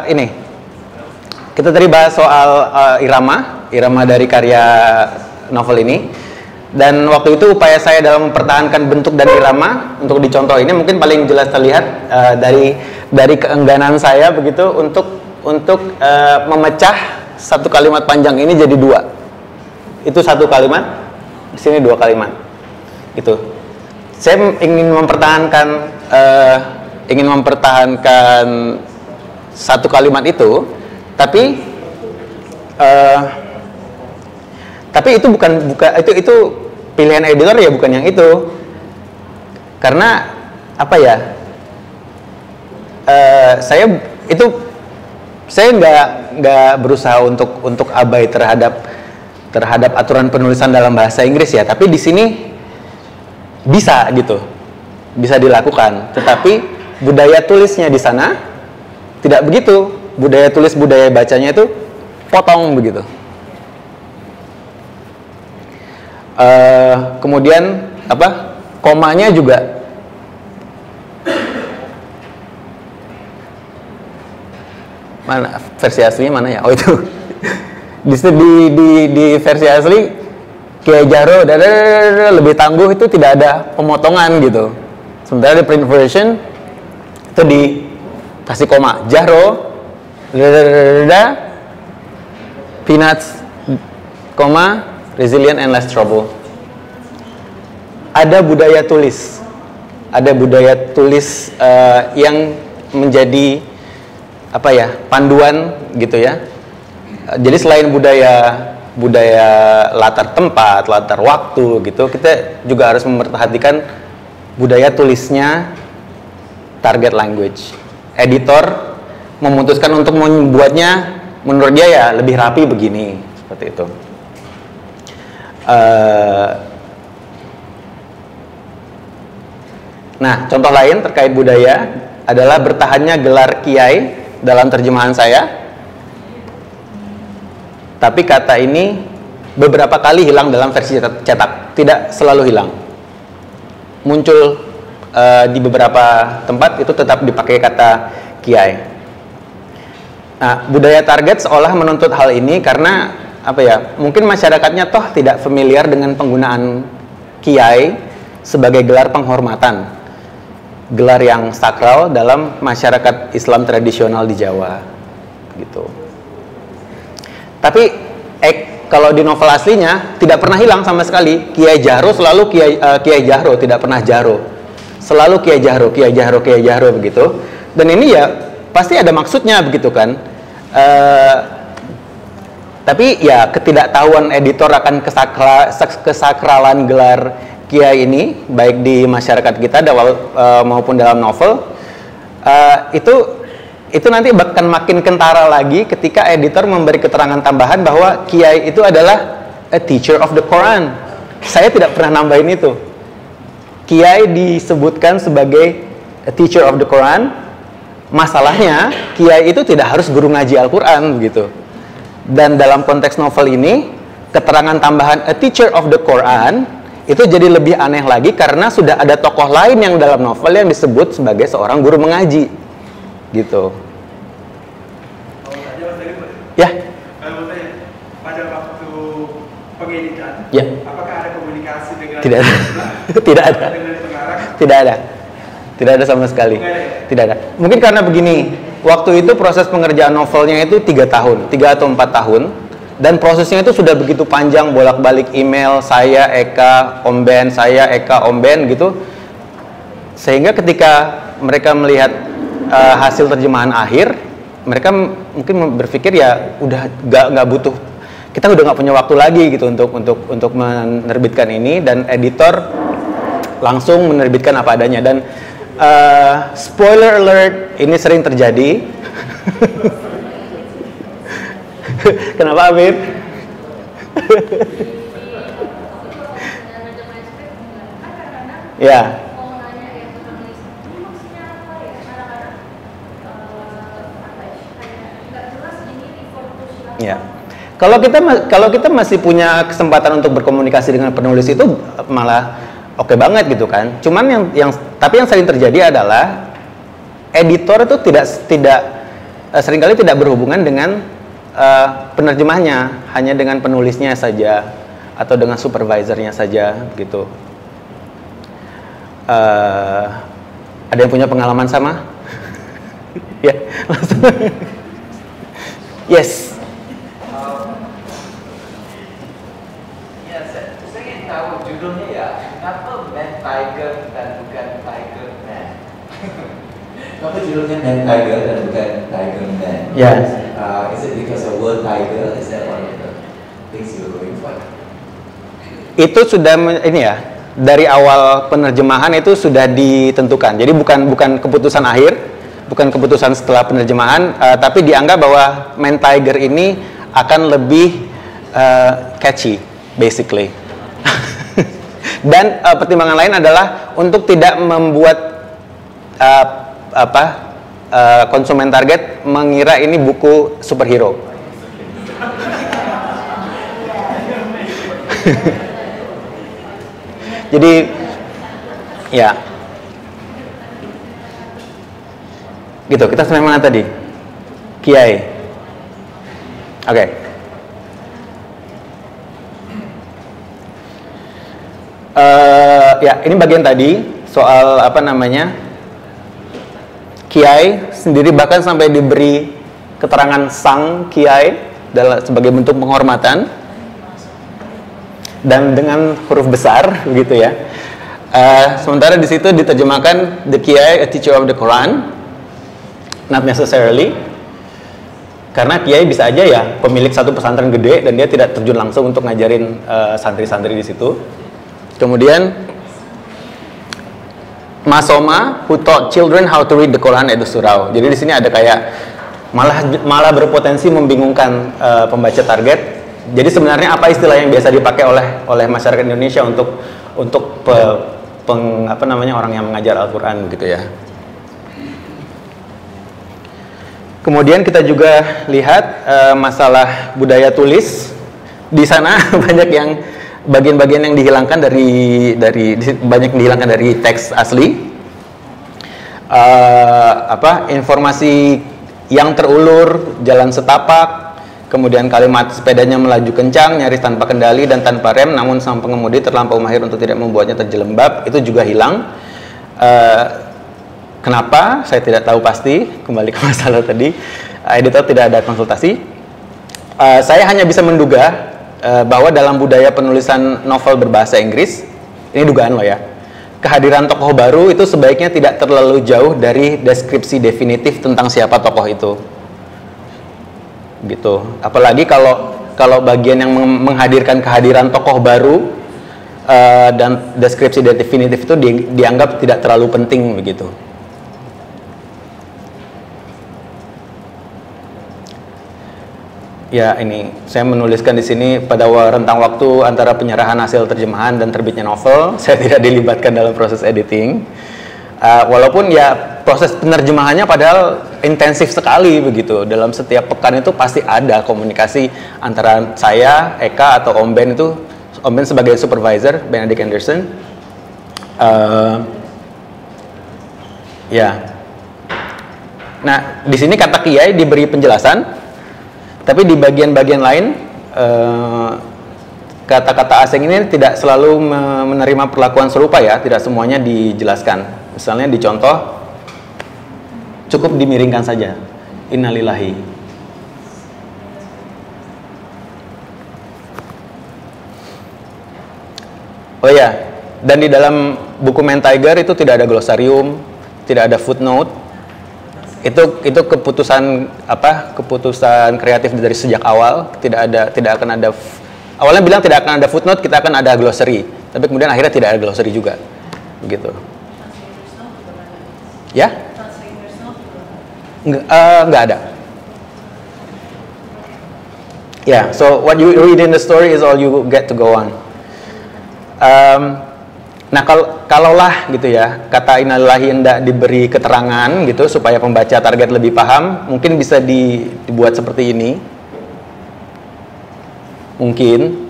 S1: Ini kita tadi bahas soal irama dari karya novel ini. Dan waktu itu upaya saya dalam mempertahankan bentuk dan irama untuk dicontoh ini mungkin paling jelas terlihat dari keengganan saya begitu untuk memecah satu kalimat panjang ini jadi dua. Itu satu kalimat, di sini dua kalimat. Itu. Saya ingin mempertahankan satu kalimat itu, tapi itu itu pilihan editor ya, bukan yang itu. Karena apa ya? Saya nggak berusaha untuk abai terhadap aturan penulisan dalam bahasa Inggris ya. Tapi di sini bisa gitu, bisa dilakukan. Tetapi budaya tulisnya di sana tidak begitu. Budaya tulis, budaya bacanya itu potong begitu. Kemudian komanya juga mana versi aslinya mana ya? Oh itu di versi asli Kiai Jahro lebih tangguh, itu tidak ada pemotongan gitu. Sementara di print version itu dikasih koma, Jahro peanuts koma resilient and less trouble. Ada budaya tulis yang menjadi panduan gitu ya. Jadi selain budaya latar tempat, latar waktu gitu, kita juga harus memperhatikan budaya tulisnya target language. Editor memutuskan untuk membuatnya menurut dia ya lebih rapi begini, seperti itu. Nah, contoh lain terkait budaya adalah bertahannya gelar kiai dalam terjemahan saya. Tapi kata ini beberapa kali hilang dalam versi cetak, tidak selalu hilang. Muncul di beberapa tempat itu tetap dipakai kata kiai. Nah, budaya target seolah menuntut hal ini karena mungkin masyarakatnya toh tidak familiar dengan penggunaan kiai sebagai gelar penghormatan, gelar yang sakral dalam masyarakat Islam tradisional di Jawa gitu. Tapi kalau di novel aslinya tidak pernah hilang sama sekali. Kiai Jahro selalu Kiai Jahro, tidak pernah Jahro. Selalu Kiai Jahro begitu. Dan ini ya pasti ada maksudnya begitu kan. Tapi ya ketidaktahuan editor akan kesakralan gelar kiai ini baik di masyarakat kita maupun dalam novel itu nanti bahkan makin kentara lagi ketika editor memberi keterangan tambahan bahwa kiai itu adalah a teacher of the Quran. Saya tidak pernah nambahin itu. Kiai disebutkan sebagai a teacher of the Quran. Masalahnya kiai itu tidak harus guru ngaji Al-Quran begitu. Dan dalam konteks novel ini, keterangan tambahan a teacher of the Quran itu jadi lebih aneh lagi karena sudah ada tokoh lain yang dalam novel yang disebut sebagai seorang guru mengaji gitu.
S12: aja Mas David, boleh?
S1: Ya.
S12: Kalau mau tanya, pada waktu pengeditan,
S1: Ya.
S12: apakah ada komunikasi dengan
S1: Tidak ada. Tidak ada.
S12: dengan pengarang?
S1: Tidak ada. Tidak ada sama sekali. Tidak ada. Mungkin karena begini, waktu itu proses pengerjaan novelnya itu 3 tahun, 3 atau 4 tahun. Dan prosesnya itu sudah begitu panjang, bolak-balik email, saya, Eka, Om Ben, saya, Eka, Om Ben gitu. Sehingga ketika mereka melihat hasil terjemahan akhir, mereka mungkin berpikir ya udah nggak butuh, kita udah nggak punya waktu lagi gitu untuk menerbitkan ini, dan editor langsung menerbitkan apa adanya. Dan spoiler alert, ini sering terjadi. Kenapa Amir? Ya. Ya. Kalau kita masih punya kesempatan untuk berkomunikasi dengan penulis itu malah oke banget gitu kan. Cuman yang sering terjadi adalah editor itu seringkali tidak berhubungan dengan penerjemahnya, hanya dengan penulisnya saja atau dengan supervisornya saja gitu. Ada yang punya pengalaman sama? Ya, langsung. Yes.
S13: Ya, saya ingin tahu judulnya ya, kenapa Man Tiger dan bukan Tiger Man? Kenapa judulnya Man Tiger dan bukan Tiger Man?
S1: Yes.
S13: Is it because of word tiger? Is that one of the things you're going for?
S1: Itu sudah ini ya, dari awal penerjemahan itu sudah ditentukan. Jadi bukan keputusan akhir, bukan keputusan setelah penerjemahan, tapi dianggap bahwa Man Tiger ini akan lebih catchy, basically. Dan pertimbangan lain adalah untuk tidak membuat konsumen target mengira ini buku superhero. Jadi ya gitu, kita sampai mana tadi? Kiai. Oke. Ya, ini bagian tadi soal apa namanya? Kiai sendiri bahkan sampai diberi keterangan sang kiai sebagai bentuk penghormatan dan dengan huruf besar begitu ya. Sementara di situ diterjemahkan the kiai a teacher of the Quran, not necessarily, karena kiai bisa aja ya pemilik satu pesantren gede dan dia tidak terjun langsung untuk ngajarin santri-santri di situ. Kemudian Masoma who taught children how to read the Quran at the surau. Jadi di sini ada kayak malah berpotensi membingungkan pembaca target. Jadi sebenarnya apa istilah yang biasa dipakai oleh masyarakat Indonesia untuk orang yang mengajar Al-Qur'an gitu ya. Kemudian kita juga lihat masalah budaya tulis. Di sana banyak yang bagian-bagian yang dihilangkan dari teks asli. Informasi yang terulur, jalan setapak, kemudian kalimat sepedanya melaju kencang, nyaris tanpa kendali dan tanpa rem, namun sang pengemudi terlampau mahir untuk tidak membuatnya terjelembab, itu juga hilang. Kenapa? Saya tidak tahu pasti. Kembali ke masalah tadi, editor tidak ada konsultasi. Saya hanya bisa menduga bahwa dalam budaya penulisan novel berbahasa Inggris, ini dugaan lo ya, kehadiran tokoh baru itu sebaiknya tidak terlalu jauh dari deskripsi definitif tentang siapa tokoh itu, gitu. Apalagi kalau bagian yang menghadirkan kehadiran tokoh baru dan deskripsi definitif itu dianggap tidak terlalu penting begitu. Ya, ini saya menuliskan di sini pada rentang waktu antara penyerahan hasil terjemahan dan terbitnya novel, saya tidak dilibatkan dalam proses editing. Walaupun ya proses penerjemahannya padahal intensif sekali begitu. Dalam setiap pekan itu pasti ada komunikasi antara saya, Eka atau Om Ben itu, Om Ben sebagai supervisor, Benedict Anderson. Ya. Nah, di sini kata kiai diberi penjelasan Tapi di bagian-bagian lain kata-kata asing ini tidak selalu menerima perlakuan serupa ya, tidak semuanya dijelaskan. Misalnya di contoh, cukup dimiringkan saja, innalillahi. Oh ya, dan di dalam buku Mentaiger itu tidak ada glosarium, tidak ada footnote. Itu keputusan kreatif dari sejak awal, tidak akan ada. Awalnya bilang tidak akan ada footnote, kita akan ada glossary. Tapi kemudian akhirnya tidak ada glossary juga. Begitu. Ya? Nggak ada. Yeah, so what you read in the story is all you get to go on. Nah, kalaulah gitu ya, kata innalillahi hendak diberi keterangan gitu supaya pembaca target lebih paham, mungkin bisa dibuat seperti ini. Mungkin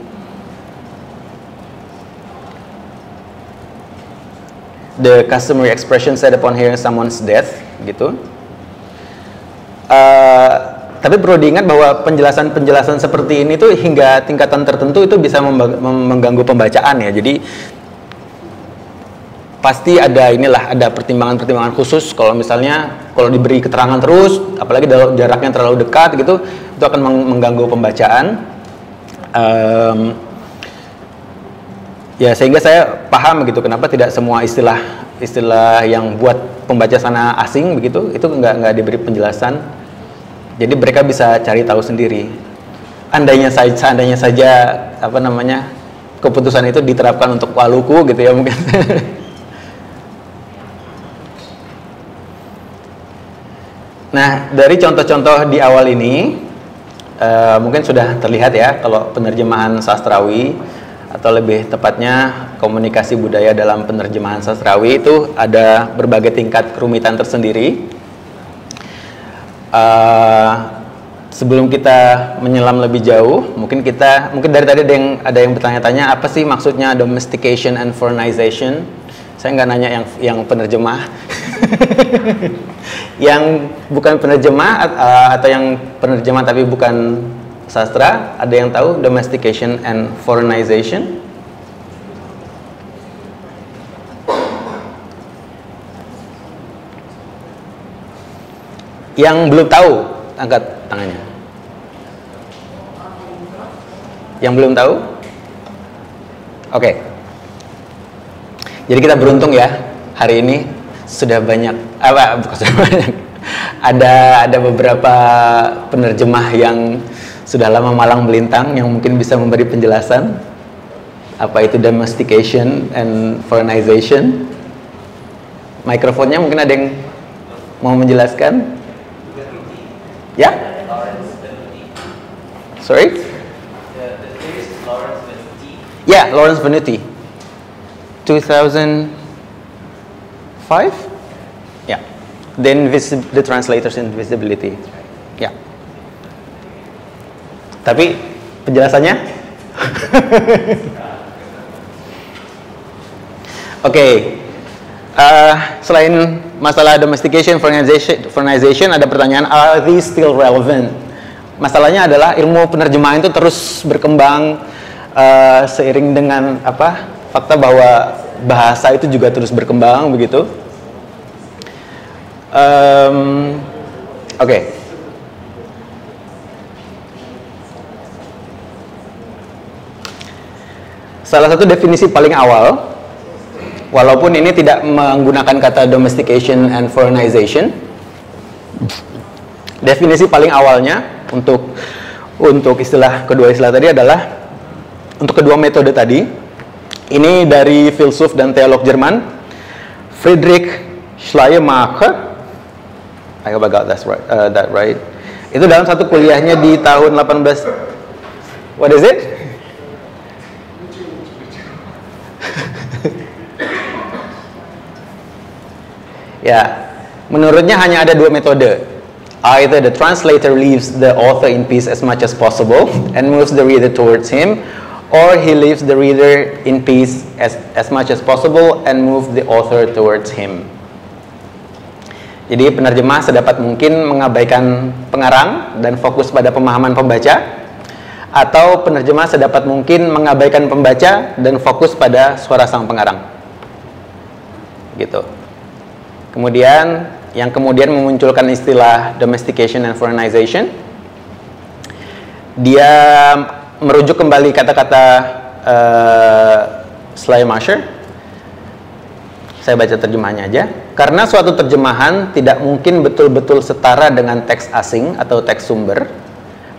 S1: the customary expression said upon hearing someone's death gitu. Tapi perlu diingat bahwa penjelasan-penjelasan seperti ini tuh hingga tingkatan tertentu itu bisa mengganggu pembacaan ya. Jadi pasti ada pertimbangan-pertimbangan khusus kalau misalnya kalau diberi keterangan terus, apalagi dalam jaraknya terlalu dekat gitu, itu akan mengganggu pembacaan. Ya sehingga saya paham gitu kenapa tidak semua istilah yang buat pembaca sana asing begitu itu nggak diberi penjelasan. Jadi mereka bisa cari tahu sendiri. Seandainya saja keputusan itu diterapkan untuk Waluku gitu ya mungkin. Nah, dari contoh-contoh di awal ini mungkin sudah terlihat ya kalau penerjemahan sastrawi atau lebih tepatnya komunikasi budaya dalam penerjemahan sastrawi itu ada berbagai tingkat kerumitan tersendiri. Sebelum kita menyelam lebih jauh, mungkin dari tadi ada yang bertanya-tanya apa sih maksudnya domestication and foreignization. Saya nggak nanya yang penerjemah, yang bukan penerjemah atau yang penerjemah tapi bukan sastra. Ada yang tahu domestication and foreignization? Yang belum tahu, angkat tangannya. Yang belum tahu? Oke. Jadi kita beruntung ya, hari ini sudah banyak, bukan sudah banyak, ada beberapa penerjemah yang sudah lama malang melintang yang mungkin bisa memberi penjelasan apa itu domestication and foreignization. Mikrofonnya mungkin ada yang mau menjelaskan? Ya? Sorry? Ya, Lawrence Venuti. 2005? Ya. The Translator's Invisibility. Ya. Tapi penjelasannya? Oke. Selain masalah domestication, foreignization, ada pertanyaan, are these still relevant? Masalahnya adalah ilmu penerjemahan itu terus berkembang seiring dengan fakta bahwa bahasa itu juga terus berkembang begitu. Oke. Salah satu definisi paling awal, walaupun ini tidak menggunakan kata domestication and foreignization, definisi paling awalnya untuk kedua istilah tadi adalah untuk kedua metode tadi. Ini dari filsuf dan teolog Jerman Friedrich Schleiermacher. I hope I got that right. Itu dalam satu kuliahnya di tahun 18. What is it? Ya, menurutnya hanya ada dua metode. Either the translator leaves the author in peace as much as possible and moves the reader towards him, or he leaves the reader in peace as much as possible and moves the author towards him. Jadi penerjemah sedapat mungkin mengabaikan pengarang dan fokus pada pemahaman pembaca, atau penerjemah sedapat mungkin mengabaikan pembaca dan fokus pada suara sang pengarang. Gitu. Kemudian yang kemudian memunculkan istilah domestication and foreignization. Dia merujuk kembali kata-kata Schleiermacher. Saya baca terjemahannya aja. Karena suatu terjemahan tidak mungkin betul-betul setara dengan teks asing atau teks sumber,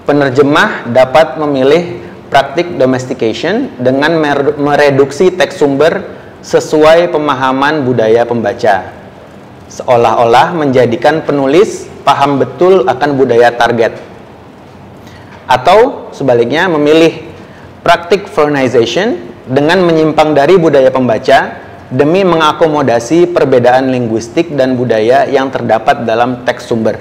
S1: penerjemah dapat memilih praktik domestication dengan mereduksi teks sumber sesuai pemahaman budaya pembaca, seolah-olah menjadikan penulis paham betul akan budaya target. Atau sebaliknya memilih praktik foreignization dengan menyimpang dari budaya pembaca demi mengakomodasi perbedaan linguistik dan budaya yang terdapat dalam teks sumber,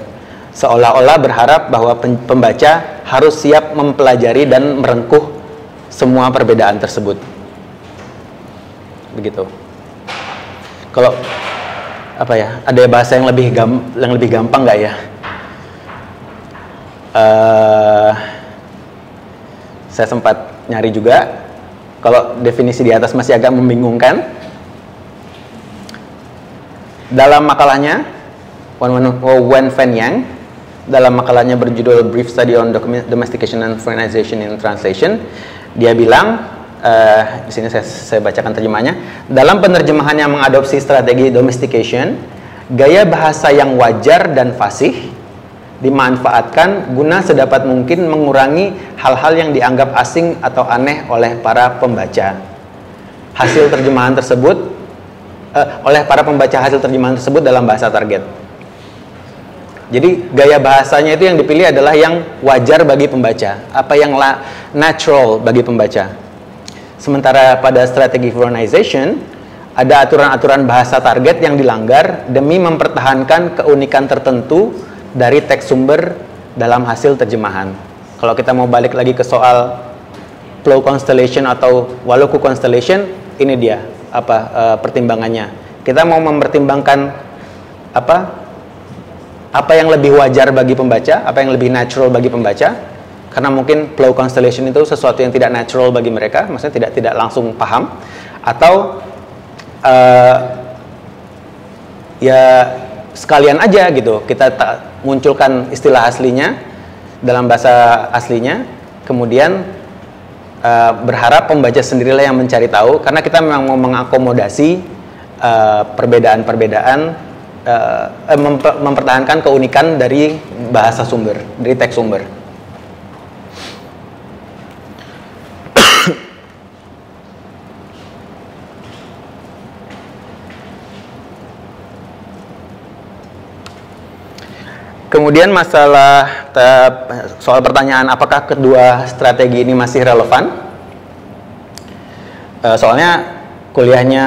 S1: seolah-olah berharap bahwa pembaca harus siap mempelajari dan merengkuh semua perbedaan tersebut. Begitu. Kalau apa ya, ada bahasa yang lebih gampang nggak ya? Saya sempat nyari juga. Kalau definisi di atas masih agak membingungkan. Dalam makalahnya, Wen Fen Yang, dalam makalahnya berjudul Brief Study on Domestication and Foreignization in Translation, dia bilang, di sini saya bacakan terjemahnya, dalam penerjemahan yang mengadopsi strategi domestication, gaya bahasa yang wajar dan fasih dimanfaatkan guna sedapat mungkin mengurangi hal-hal yang dianggap asing atau aneh oleh para pembaca. Hasil terjemahan tersebut oleh para pembaca hasil terjemahan tersebut dalam bahasa target. Jadi gaya bahasanya itu yang dipilih adalah yang wajar bagi pembaca, apa yang natural bagi pembaca. Sementara pada strategi foreignization ada aturan-aturan bahasa target yang dilanggar demi mempertahankan keunikan tertentu dari teks sumber dalam hasil terjemahan. Kalau kita mau balik lagi ke soal Plough Constellation atau Waloku Constellation, ini dia pertimbangannya. Kita mau mempertimbangkan apa yang lebih wajar bagi pembaca, apa yang lebih natural bagi pembaca, karena mungkin Plough Constellation itu sesuatu yang tidak natural bagi mereka, maksudnya tidak langsung paham, atau ya sekalian aja gitu, kita munculkan istilah aslinya dalam bahasa aslinya, kemudian berharap pembaca sendirilah yang mencari tahu, karena kita memang mau mengakomodasi perbedaan-perbedaan, mempertahankan keunikan dari bahasa sumber, dari teks sumber. Kemudian masalah soal pertanyaan apakah kedua strategi ini masih relevan? Soalnya kuliahnya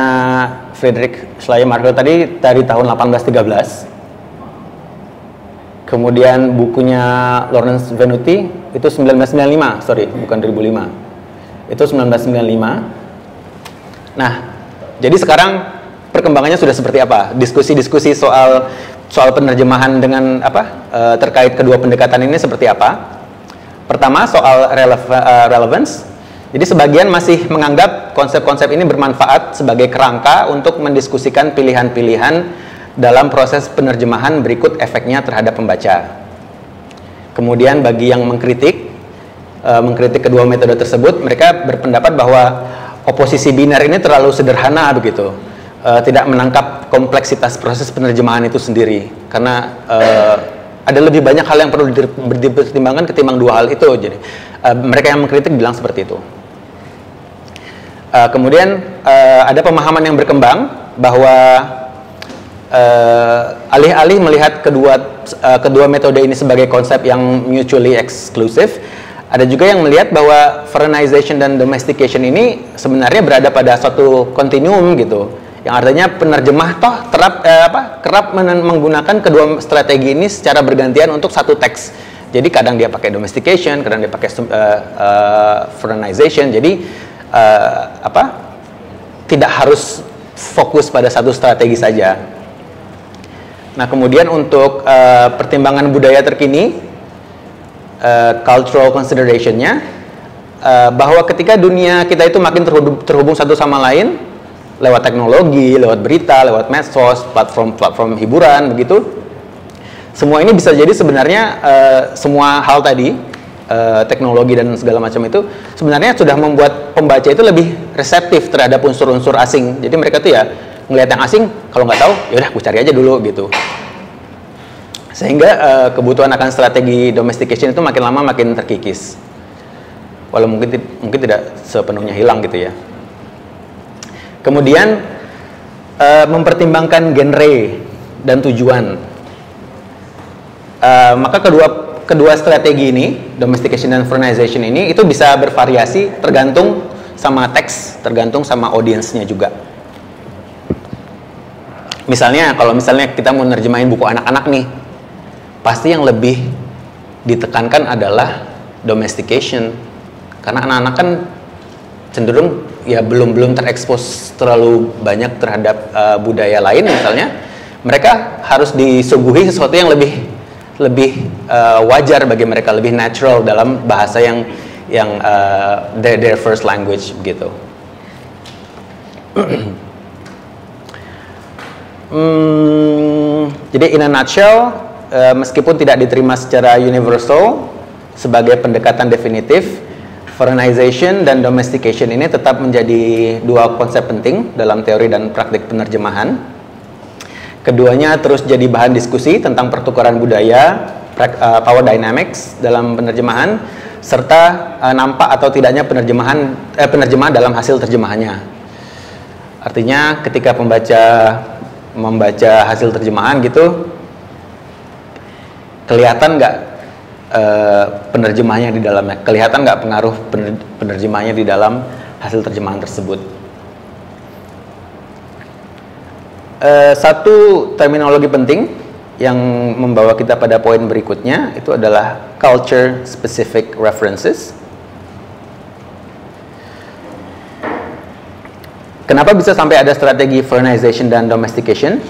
S1: Friedrich Schleiermacher tadi dari tahun 1813. Kemudian bukunya Lawrence Venuti itu 1995, sorry, bukan 2005. Itu 1995. Nah, jadi sekarang perkembangannya sudah seperti apa? Diskusi-diskusi soal penerjemahan dengan terkait kedua pendekatan ini seperti apa? Pertama, soal relevance. Jadi sebagian masih menganggap konsep-konsep ini bermanfaat sebagai kerangka untuk mendiskusikan pilihan-pilihan dalam proses penerjemahan berikut efeknya terhadap pembaca. Kemudian bagi yang mengkritik kedua metode tersebut, mereka berpendapat bahwa oposisi biner ini terlalu sederhana begitu. Tidak menangkap kompleksitas proses penerjemahan itu sendiri, karena ada lebih banyak hal yang perlu dipertimbangkan ketimbang dua hal itu. Jadi mereka yang mengkritik bilang seperti itu. Kemudian ada pemahaman yang berkembang bahwa alih-alih melihat kedua metode ini sebagai konsep yang mutually exclusive, ada juga yang melihat bahwa foreignization dan domestication ini sebenarnya berada pada suatu kontinuum gitu. Yang artinya penerjemah toh kerap menggunakan kedua strategi ini secara bergantian untuk satu teks. Jadi kadang dia pakai domestication, kadang dia pakai foreignization. Jadi tidak harus fokus pada satu strategi saja. Nah, kemudian untuk pertimbangan budaya terkini, cultural consideration-nya, bahwa ketika dunia kita itu makin terhubung satu sama lain lewat teknologi, lewat berita, lewat medsos, platform hiburan, begitu. Semua ini bisa jadi sebenarnya semua hal tadi, teknologi dan segala macam itu sebenarnya sudah membuat pembaca itu lebih reseptif terhadap unsur-unsur asing. Jadi mereka tuh ya ngelihat yang asing, kalau nggak tahu, ya udah, aku cari aja dulu gitu. Sehingga kebutuhan akan strategi domestication itu makin lama makin terkikis. Walau mungkin tidak sepenuhnya hilang gitu ya. Kemudian mempertimbangkan genre dan tujuan. Maka kedua strategi ini, domestication dan foreignization ini, itu bisa bervariasi tergantung sama teks, tergantung sama audiensnya juga. Misalnya, kalau misalnya kita mau nerjemahin buku anak-anak nih, pasti yang lebih ditekankan adalah domestication, karena anak-anak kan cenderung ya belum terekspos terlalu banyak terhadap budaya lain. Misalnya, mereka harus disuguhi sesuatu yang lebih wajar bagi mereka, lebih natural dalam bahasa yang their first language begitu. Jadi in a nutshell, meskipun tidak diterima secara universal sebagai pendekatan definitif, foreignization dan domestication ini tetap menjadi dua konsep penting dalam teori dan praktik penerjemahan. Keduanya terus jadi bahan diskusi tentang pertukaran budaya, power dynamics dalam penerjemahan, serta nampak atau tidaknya penerjemahan dalam hasil terjemahannya. Artinya ketika pembaca membaca hasil terjemahan gitu, kelihatan nggak penerjemahnya di dalamnya, kelihatan nggak pengaruh penerjemahnya di dalam hasil terjemahan tersebut. Satu terminologi penting yang membawa kita pada poin berikutnya itu adalah culture specific references. Kenapa bisa sampai ada strategi foreignization dan domestication?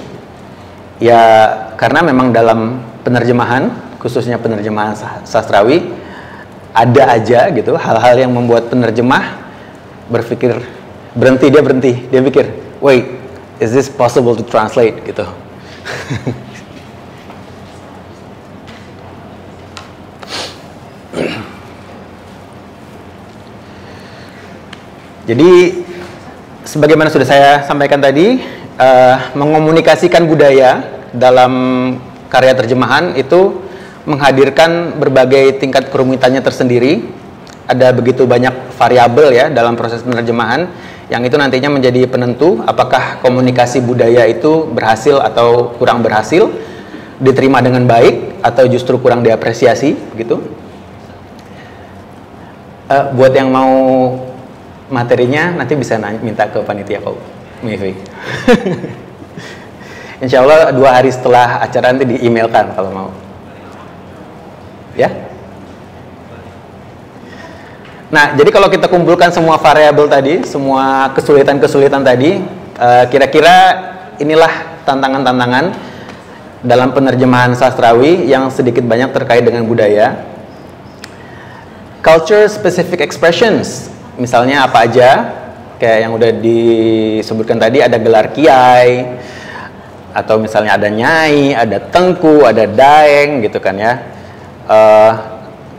S1: Ya karena memang dalam penerjemahan, khususnya penerjemahan sastrawi, ada aja gitu hal-hal yang membuat penerjemah berpikir berhenti, dia pikir, wait, is this possible to translate gitu. Jadi sebagaimana sudah saya sampaikan tadi, mengomunikasikan budaya dalam karya terjemahan itu menghadirkan berbagai tingkat kerumitannya tersendiri. Ada begitu banyak variabel ya dalam proses penerjemahan, yang itu nantinya menjadi penentu apakah komunikasi budaya itu berhasil atau kurang berhasil, diterima dengan baik atau justru kurang diapresiasi gitu. Buat yang mau materinya nanti bisa minta ke panitia kok, Mivi. Insya Allah 2 hari setelah acara nanti di-emailkan kalau mau. Ya. Nah, jadi kalau kita kumpulkan semua variabel tadi, semua kesulitan-kesulitan tadi, kira-kira inilah tantangan-tantangan dalam penerjemahan sastrawi yang sedikit banyak terkait dengan budaya. Culture specific expressions, misalnya apa aja, kayak yang udah disebutkan tadi, ada gelar kiai, atau misalnya ada nyai, ada tengku, ada daeng gitu kan ya,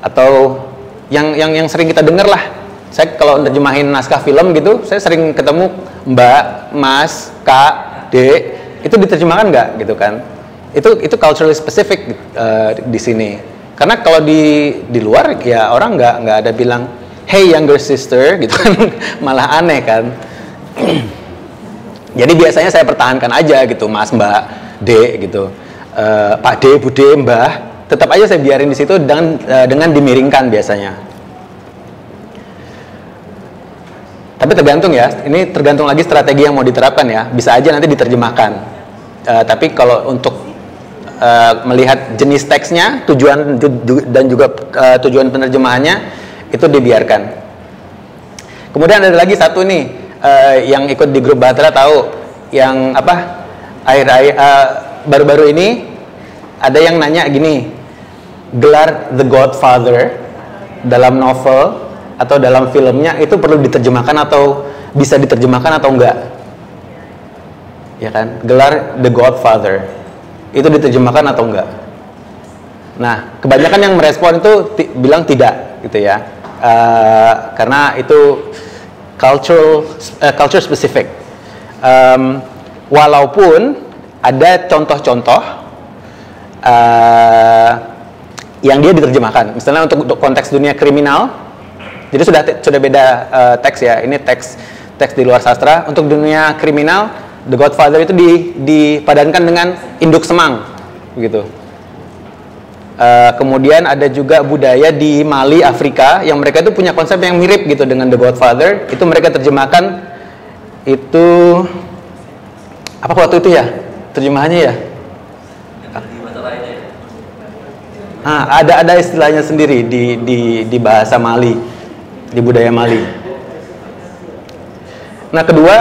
S1: atau yang sering kita dengar lah. Saya kalau nerjemahin naskah film gitu, saya sering ketemu mbak, mas, kak, dek, itu diterjemahkan nggak gitu kan? Itu culturally specific di sini. Karena kalau di luar ya orang nggak ada bilang hey younger sister gitu kan, malah aneh kan. Jadi biasanya saya pertahankan aja gitu, mas, mbak, dek gitu, pak de, bude, mbah. Tetap aja saya biarin di situ dengan dimiringkan biasanya. Tapi tergantung ya, ini tergantung lagi strategi yang mau diterapkan ya. Bisa aja nanti diterjemahkan. Tapi kalau untuk melihat jenis teksnya, tujuan dan juga tujuan penerjemahannya itu dibiarkan. Kemudian ada lagi satu nih yang ikut di grup Bahtera tahu yang apa? baru-baru ini ada yang nanya gini, gelar The Godfather dalam novel atau dalam filmnya itu perlu diterjemahkan atau bisa diterjemahkan atau enggak? Ya kan, gelar The Godfather itu diterjemahkan atau enggak? Nah, kebanyakan yang merespon itu bilang tidak, gitu ya, karena itu culture specific. Walaupun ada contoh-contoh yang dia diterjemahkan, misalnya untuk konteks dunia kriminal, jadi sudah beda teks ya. Ini teks di luar sastra. Untuk dunia kriminal, The Godfather itu dipadankan dengan induk semang, begitu. Kemudian ada juga budaya di Mali, Afrika, yang mereka itu punya konsep yang mirip gitu dengan The Godfather. Itu mereka terjemahkan itu apa waktu itu ya? Terjemahannya ya? Ada istilahnya sendiri di bahasa Mali, di budaya Mali. Nah, kedua,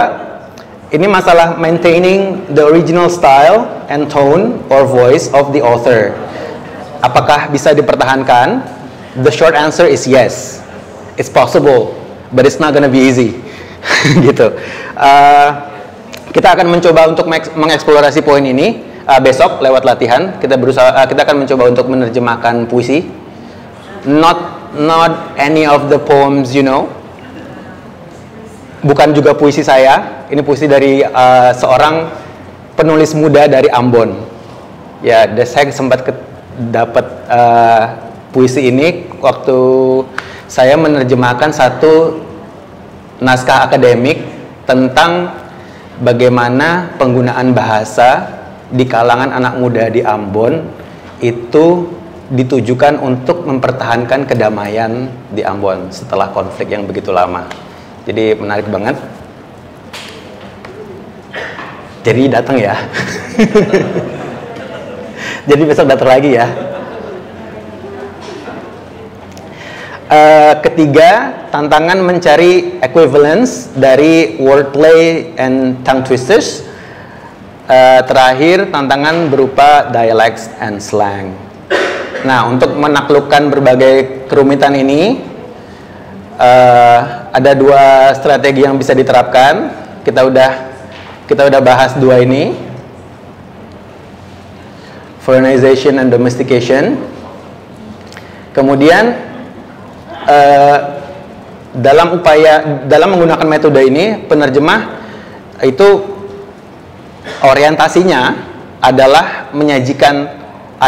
S1: ini masalah maintaining the original style and tone or voice of the author. Apakah bisa dipertahankan? The short answer is yes. It's possible, but it's not gonna be easy. Gitu. Kita akan mencoba untuk mengeksplorasi poin ini besok lewat latihan. Kita akan mencoba untuk menerjemahkan puisi. Not any of the poems, you know. Bukan juga puisi saya. Ini puisi dari seorang penulis muda dari Ambon. Ya, saya sempat dapat puisi ini waktu saya menerjemahkan satu naskah akademik tentang bagaimana penggunaan bahasa di kalangan anak muda di Ambon itu ditujukan untuk mempertahankan kedamaian di Ambon setelah konflik yang begitu lama. Jadi menarik banget. Jadi datang ya. Jadi besok datang lagi ya. Ketiga, tantangan mencari equivalence dari wordplay and tongue twisters. Terakhir, tantangan berupa dialects and slang. Nah, untuk menaklukkan berbagai kerumitan ini, ada dua strategi yang bisa diterapkan. Kita udah bahas dua ini. Foreignization and domestication. Kemudian dalam menggunakan metode ini, penerjemah itu orientasinya adalah menyajikan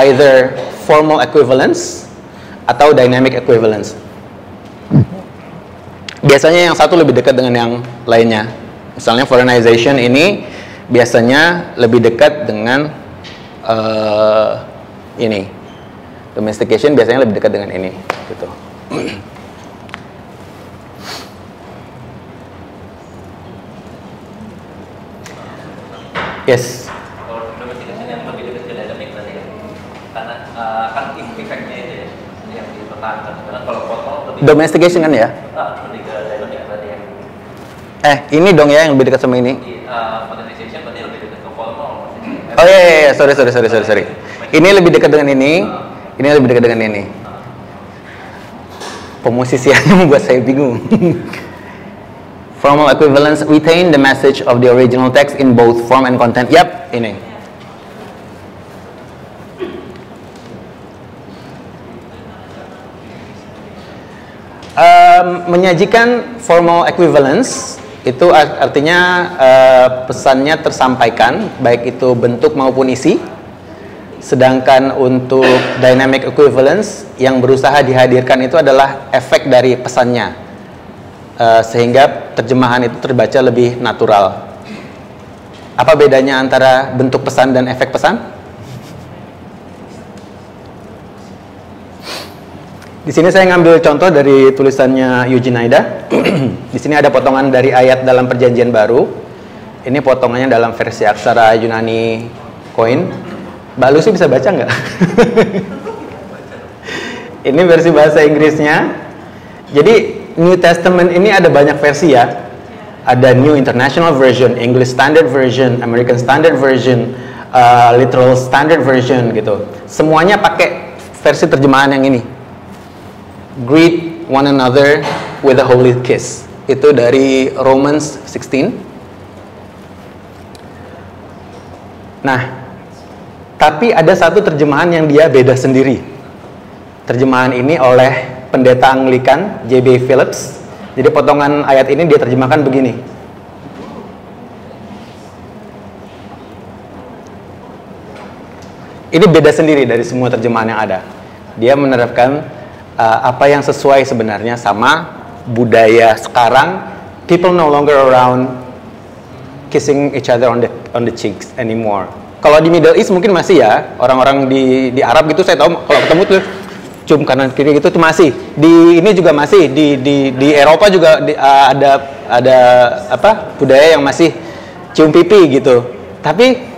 S1: either formal equivalence atau dynamic equivalence. Biasanya yang satu lebih dekat dengan yang lainnya. Misalnya foreignization ini biasanya lebih dekat dengan ini. Domestication biasanya lebih dekat dengan ini, gitu. Yes.
S3: Kalau domestication yang lebih dekat ke dynamic berarti ya, karena kan efeknya itu ya yang dipertahankan. Karena kalau formal lebih
S1: Domestication kan ya?
S3: Lebih ke dynamic berarti ya.
S1: Ini dong ya yang lebih dekat sama ini.
S3: Modernization berarti lebih dekat ke formal.
S1: Oh iya, sorry. Ini lebih dekat dengan ini lebih dekat dengan ini. Pemosisiannya membuat saya bingung. Formal equivalence retain the message of the original text in both form and content. Yap, ini. Menyajikan formal equivalence itu artinya pesannya tersampaikan, baik itu bentuk maupun isi. Sedangkan untuk dynamic equivalence yang berusaha dihadirkan itu adalah efek dari pesannya, sehingga terjemahan itu terbaca lebih natural. Apa bedanya antara bentuk pesan dan efek pesan? Di sini saya ngambil contoh dari tulisannya Eugene Aida. Di sini ada potongan dari ayat dalam Perjanjian Baru. Ini potongannya dalam versi aksara Yunani Koine. Mbak Lucy bisa baca nggak? Ini versi bahasa Inggrisnya. Jadi New Testament ini ada banyak versi ya. Ada New International Version, English Standard Version, American Standard Version, literal standard version gitu. Semuanya pakai versi terjemahan yang ini. Greet one another with a holy kiss. Itu dari Romans 16. Nah, tapi ada satu terjemahan yang dia beda sendiri. Terjemahan ini oleh pendeta Anglikan J.B. Phillips. Jadi potongan ayat ini dia terjemahkan begini. Ini beda sendiri dari semua terjemahan yang ada. Dia menerapkan apa yang sesuai sebenarnya sama budaya sekarang. People no longer around kissing each other on the cheeks anymore. Kalau di Middle East mungkin masih ya, orang-orang di Arab gitu saya tahu kalau ketemu tuh cium kanan kiri gitu tuh masih. Di ini juga masih di Eropa juga ada apa budaya yang masih cium pipi gitu. Tapi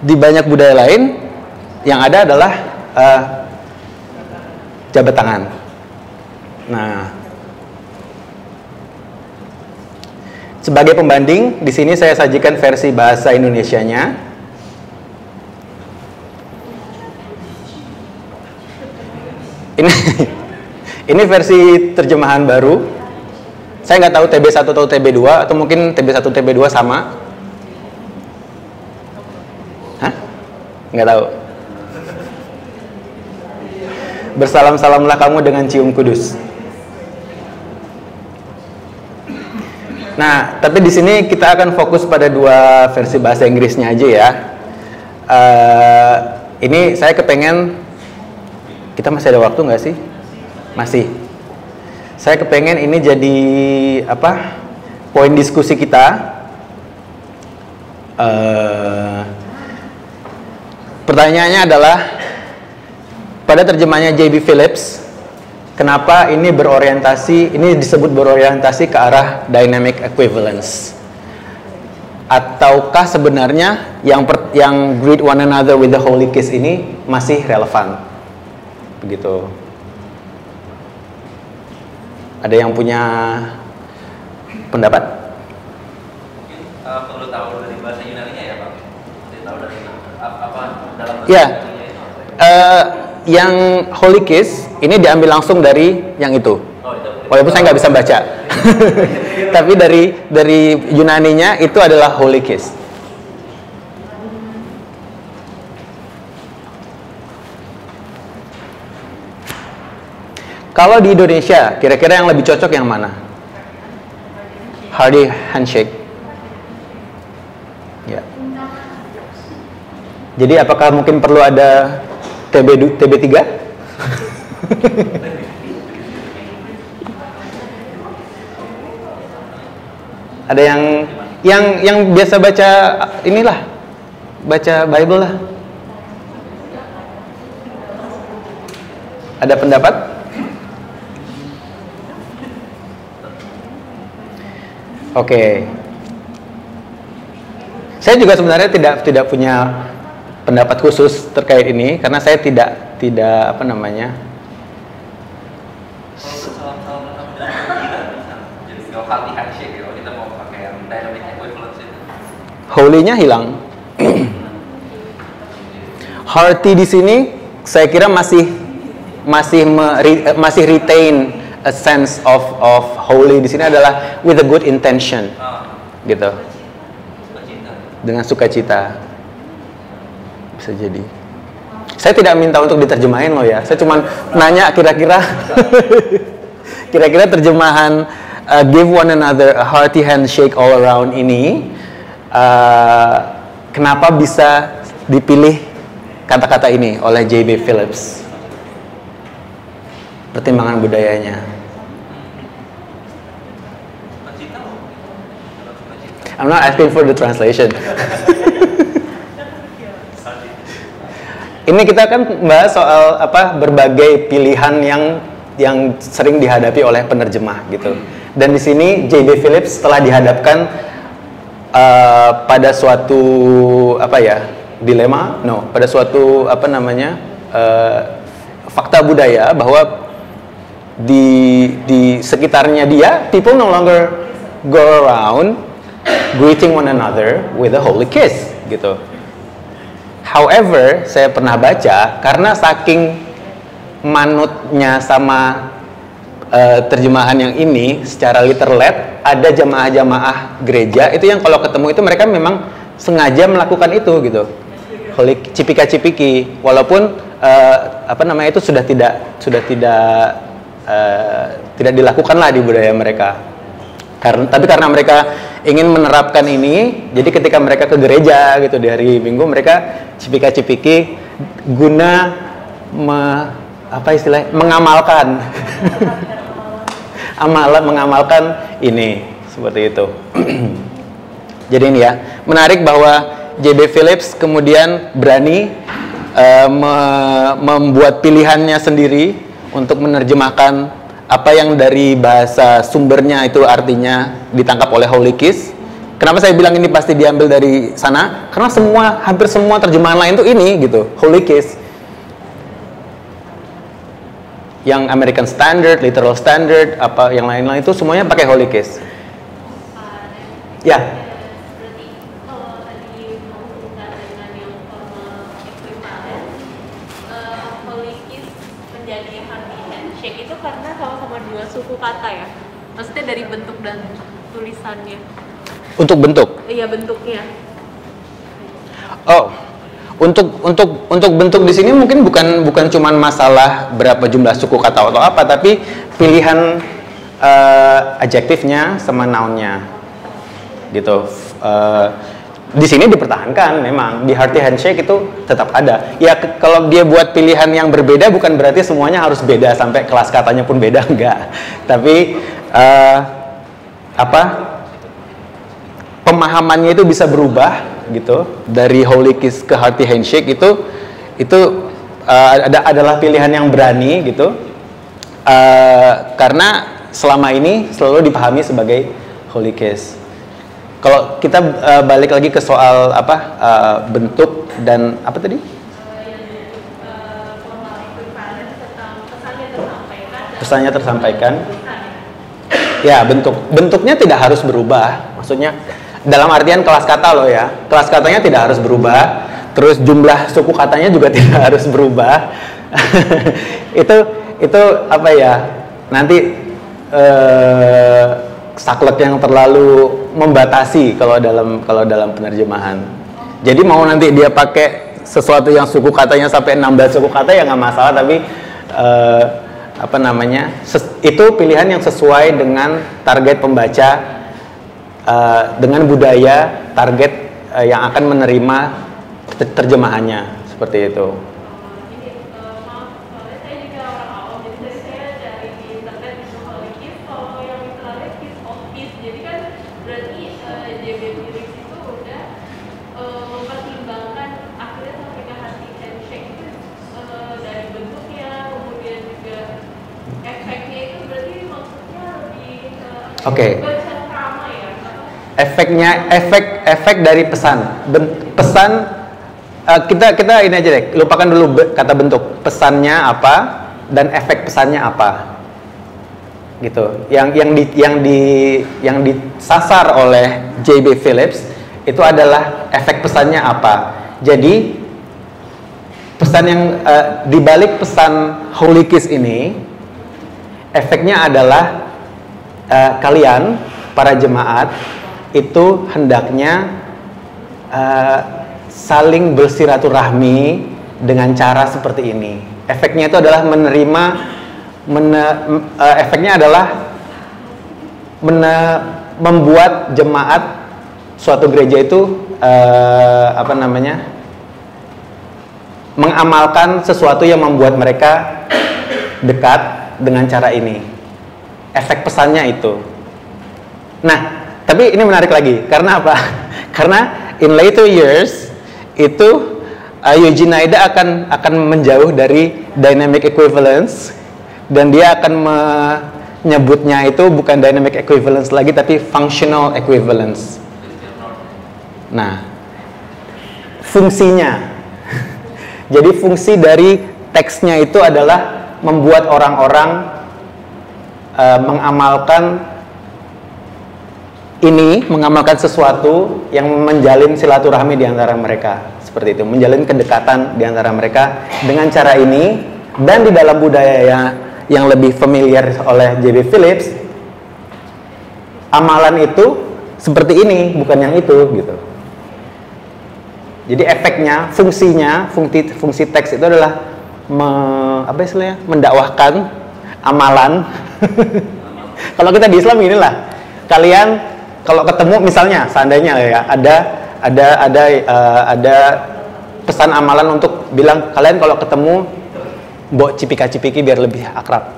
S1: di banyak budaya lain yang ada adalah jabat tangan. Nah, sebagai pembanding di sini saya sajikan versi bahasa Indonesianya. Ini versi terjemahan baru. Saya nggak tahu TB1 atau TB2 atau mungkin TB1 TB2 sama. Nggak tahu. Bersalam-salamlah kamu dengan cium kudus. Nah, tapi di sini kita akan fokus pada dua versi bahasa Inggrisnya aja ya. Ini saya kepengen, kita masih ada waktu nggak sih? Masih. Saya kepengen ini jadi apa? Poin diskusi kita. Pertanyaannya adalah pada terjemahnya J.B. Phillips, kenapa ini disebut berorientasi ke arah dynamic equivalence? Ataukah sebenarnya yang greet one another with the holy kiss ini masih relevan? Begitu. Ada yang punya pendapat?
S3: Mungkin perlu tahu dari bahasa Yunani-nya ya Pak? Tahu dari apa dalam
S1: ya, yang holy kiss ini diambil langsung dari yang itu. Walaupun saya nggak bisa baca, tapi dari Yunaninya itu adalah holy kiss. Kalau di Indonesia, kira-kira yang lebih cocok yang mana? Hearty handshake. Ya. Jadi apakah mungkin perlu ada TB3? Ada yang biasa baca inilah, baca Bible lah. Ada pendapat? Oke. Saya juga sebenarnya tidak punya pendapat khusus terkait ini karena saya tidak apa namanya. Holy-nya hilang. Hearty di sini saya kira masih retain a sense of holy di sini adalah with a good intention, gitu. Dengan sukacita. Bisa jadi. Saya tidak minta untuk diterjemahin loh ya. Saya cuma nanya kira-kira terjemahan give one another a hearty handshake all around ini kenapa bisa dipilih kata-kata ini oleh J.B. Phillips? Pertimbangan budayanya. I'm not asking for the translation. Ini kita kan bahas soal berbagai pilihan yang sering dihadapi oleh penerjemah gitu. Dan di sini J.B. Phillips telah dihadapkan pada suatu dilema, pada suatu fakta budaya bahwa di sekitarnya dia, people no longer go around greeting one another with a holy kiss gitu. However, saya pernah baca karena saking manutnya sama terjemahan yang ini secara literal, ada jamaah-jamaah gereja itu yang kalau ketemu itu mereka memang sengaja melakukan itu gitu, cipika-cipiki, walaupun itu sudah tidak dilakukan lah di budaya mereka. Tapi karena mereka ingin menerapkan ini, jadi ketika mereka ke gereja gitu di hari Minggu, mereka cipika-cipiki guna mengamalkan mengamalkan ini, seperti itu. Jadi ini ya, menarik bahwa J.B. Phillips kemudian berani membuat pilihannya sendiri untuk menerjemahkan apa yang dari bahasa sumbernya itu artinya ditangkap oleh Holy Kiss. Kenapa saya bilang ini pasti diambil dari sana? Karena hampir semua terjemahan lain tuh ini gitu, Holy Kiss. Yang American Standard, Literal Standard, apa yang lain-lain itu semuanya pakai Holy Kiss. Ya.
S10: Berarti kalau tadi menghubungkan dengan yang formal equivalent, Holy Kiss menjadi hearty handshake itu karena sama-sama dua suku kata ya. Maksudnya dari bentuk dan tulisannya.
S1: Untuk bentuk?
S10: Iya, bentuknya.
S1: Oh. Untuk bentuk di sini mungkin bukan cuma masalah berapa jumlah suku kata atau apa, tapi pilihan adjektifnya sama noun-nya gitu. Di sini dipertahankan memang, di hearty handshake itu tetap ada. Ya kalau dia buat pilihan yang berbeda bukan berarti semuanya harus beda sampai kelas katanya pun beda, enggak. Tapi pemahamannya itu bisa berubah gitu, dari Holy Kiss ke hearty handshake itu adalah pilihan yang berani gitu, karena selama ini selalu dipahami sebagai Holy Kiss. Kalau kita balik lagi ke soal bentuk dan apa tadi? Pesannya tersampaikan. Ya, bentuknya tidak harus berubah, maksudnya dalam artian kelas kata loh ya, kelas katanya tidak harus berubah, terus jumlah suku katanya juga tidak harus berubah. itu apa ya, nanti saklek yang terlalu membatasi kalau dalam penerjemahan. Jadi mau nanti dia pakai sesuatu yang suku katanya sampai 16 suku kata ya nggak masalah, tapi itu pilihan yang sesuai dengan target pembaca, dengan budaya target yang akan menerima terjemahannya, seperti itu. Oke. Efek dari pesan. Kita ini aja deh, lupakan dulu kata bentuk. Pesannya apa dan efek pesannya apa? Gitu. Yang disasar oleh J.B. Phillips itu adalah efek pesannya apa. Jadi pesan yang dibalik pesan Holy Kiss ini, efeknya adalah kalian para jemaat itu hendaknya saling bersilaturahmi dengan cara seperti ini. Efeknya itu adalah efeknya adalah membuat jemaat suatu gereja itu mengamalkan sesuatu yang membuat mereka dekat dengan cara ini. Efek pesannya itu. Nah, tapi ini menarik lagi. Karena apa? Karena in later years itu Eugene Nida akan menjauh dari dynamic equivalence, dan dia akan menyebutnya itu bukan dynamic equivalence lagi, tapi functional equivalence. Nah, fungsinya. Jadi fungsi dari teksnya itu adalah membuat orang-orang mengamalkan sesuatu yang menjalin silaturahmi di antara mereka. seperti itu, menjalin kedekatan di antara mereka dengan cara ini. Dan di dalam budaya yang lebih familiar oleh J.B. Phillips, amalan itu seperti ini, bukan yang itu gitu. Jadi efeknya, fungsi teks itu adalah mendakwahkan amalan. Kalau kita di Islam inilah, kalian kalau ketemu misalnya, seandainya ya ada pesan amalan untuk bilang kalian kalau ketemu mbok cipika-cipiki biar lebih akrab.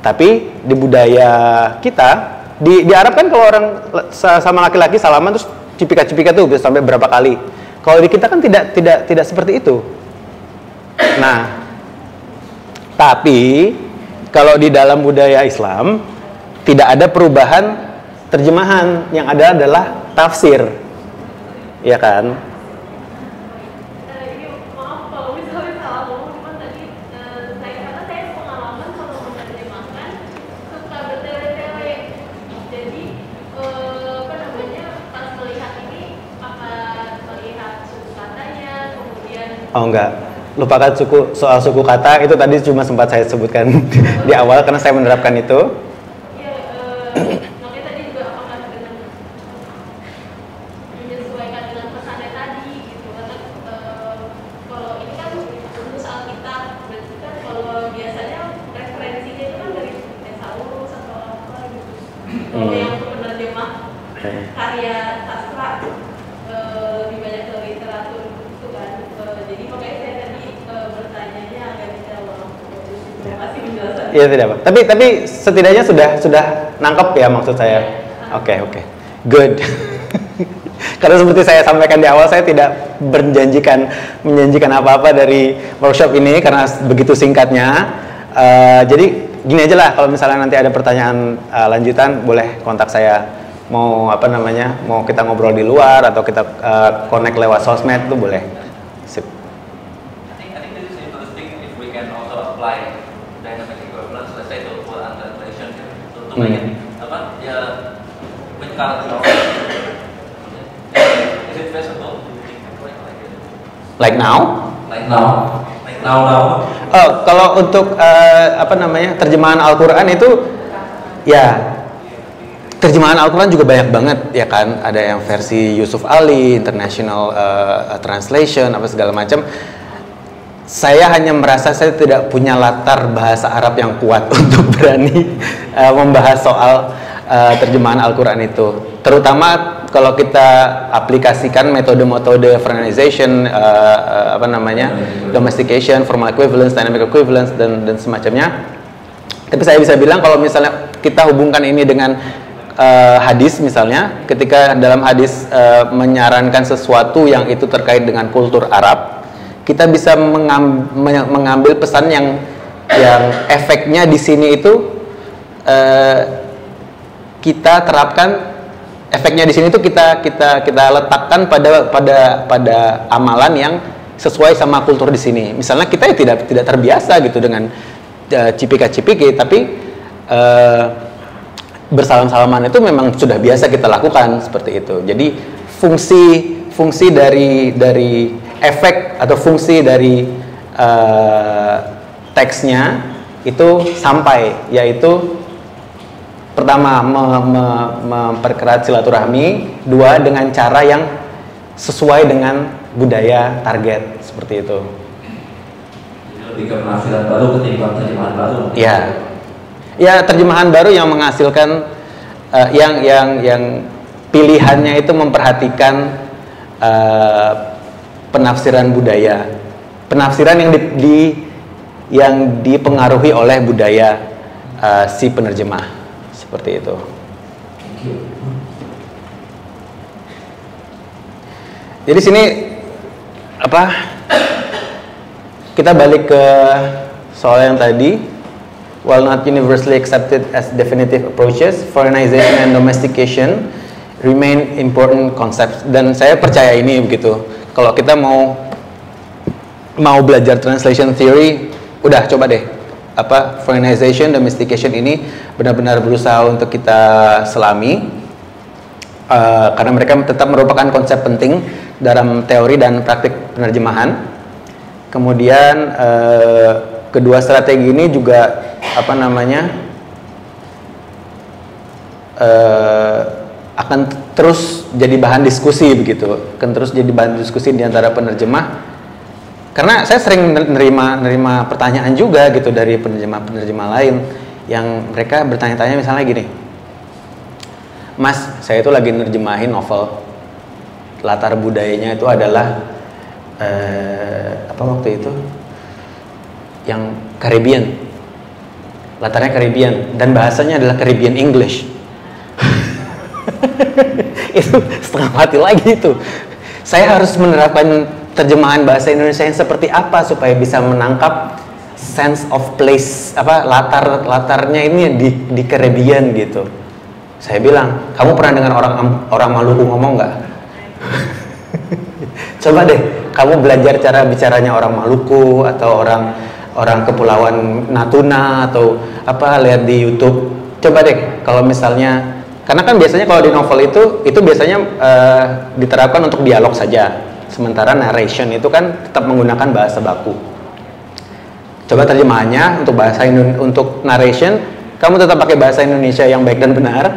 S1: Tapi di budaya kita di Arab kan kalau orang sama laki-laki salaman terus cipika-cipika tuh bisa sampai berapa kali. Kalau di kita kan tidak seperti itu. Nah, tapi kalau di dalam budaya Islam tidak ada perubahan terjemahan, yang ada adalah tafsir, ya kan? Oh enggak, lupakan soal suku kata, itu tadi cuma sempat saya sebutkan di awal karena saya menerapkan itu.
S10: Makanya tadi juga apakah dengan menyesuaikan dengan pesannya tadi gitu, karena kalau ini kan rumus Alkitab, berarti kan kalau biasanya referensinya itu kan dari Thesaurus atau apa gitu. Kalau yang penerjemah karya sastra lebih banyak ke literatur gitu kan. Jadi makanya saya tadi bertanya-nya agak detail. Terima kasih penjelasan.
S1: Iya tidak Pak. Tapi setidaknya sudah nangkep ya maksud saya. Oke. Good. Karena seperti saya sampaikan di awal, saya tidak menjanjikan apa-apa dari workshop ini karena begitu singkatnya. Jadi gini aja lah, kalau misalnya nanti ada pertanyaan lanjutan boleh kontak saya. Mau mau kita ngobrol di luar atau kita connect lewat sosmed itu boleh. Sip.
S3: I think this is interesting if we can also apply dynamic equivalence, let's say to Quran translation, to make it with current knowledge. Is it feasible?
S1: Like now?
S3: Like now.
S1: Oh, kalau untuk terjemahan Al-Quran itu ya. Terjemahan Al-Quran juga banyak banget ya kan, ada yang versi Yusuf Ali, International Translation, apa segala macam. Saya hanya merasa saya tidak punya latar bahasa Arab yang kuat untuk berani membahas soal terjemahan Al-Quran itu. Terutama kalau kita aplikasikan metode-metode foreignization, domestication, formal equivalence, dynamic equivalence, dan semacamnya. Tapi saya bisa bilang kalau misalnya kita hubungkan ini dengan hadis misalnya, ketika dalam hadis menyarankan sesuatu yang itu terkait dengan kultur Arab, kita bisa mengambil pesan yang efeknya di sini itu kita terapkan, efeknya di sini itu kita letakkan pada amalan yang sesuai sama kultur di sini. Misalnya kita ya tidak terbiasa gitu dengan cipika-cipiki, tapi bersalam-salaman itu memang sudah biasa kita lakukan seperti itu. Jadi fungsi dari efek atau fungsi dari teksnya itu sampai, yaitu pertama memperkerat silaturahmi, dua dengan cara yang sesuai dengan budaya target seperti itu.
S3: Lebih ke penafsiran baru ketimbang terjemahan baru.
S1: Ya terjemahan baru yang menghasilkan yang pilihannya itu memperhatikan penafsiran budaya, penafsiran yang dipengaruhi oleh budaya si penerjemah, seperti itu. Jadi sini kita balik ke soal yang tadi. While not universally accepted as definitive approaches, foreignization and domestication remain important concepts. Dan saya percaya ini begitu. Kalau kita mau belajar translation theory, udah coba deh foreignization, domestication ini benar-benar berusaha untuk kita selami. karena mereka tetap merupakan konsep penting dalam teori dan praktik penerjemahan. Kemudian kedua strategi ini juga akan terus jadi bahan diskusi begitu, akan terus jadi bahan diskusi di antara penerjemah. Karena saya sering nerima pertanyaan juga gitu dari penerjemah lain yang mereka bertanya-tanya misalnya gini, Mas, saya itu lagi nerjemahin novel, latar budayanya itu adalah waktu itu yang Caribbean, latarnya Caribbean dan bahasanya adalah Caribbean English. Itu setengah mati lagi itu. Saya harus menerapkan terjemahan bahasa Indonesia yang seperti apa supaya bisa menangkap sense of place, latarnya ini di Caribbean gitu. Saya bilang, kamu pernah dengar orang Maluku ngomong nggak? Coba deh, kamu belajar cara bicaranya orang Maluku atau orang kepulauan Natuna atau lihat di YouTube. Coba deh, kalau misalnya, karena kan biasanya kalau di novel itu biasanya diterapkan untuk dialog saja. Sementara narration itu kan tetap menggunakan bahasa baku. Coba terjemahannya untuk narration, kamu tetap pakai bahasa Indonesia yang baik dan benar.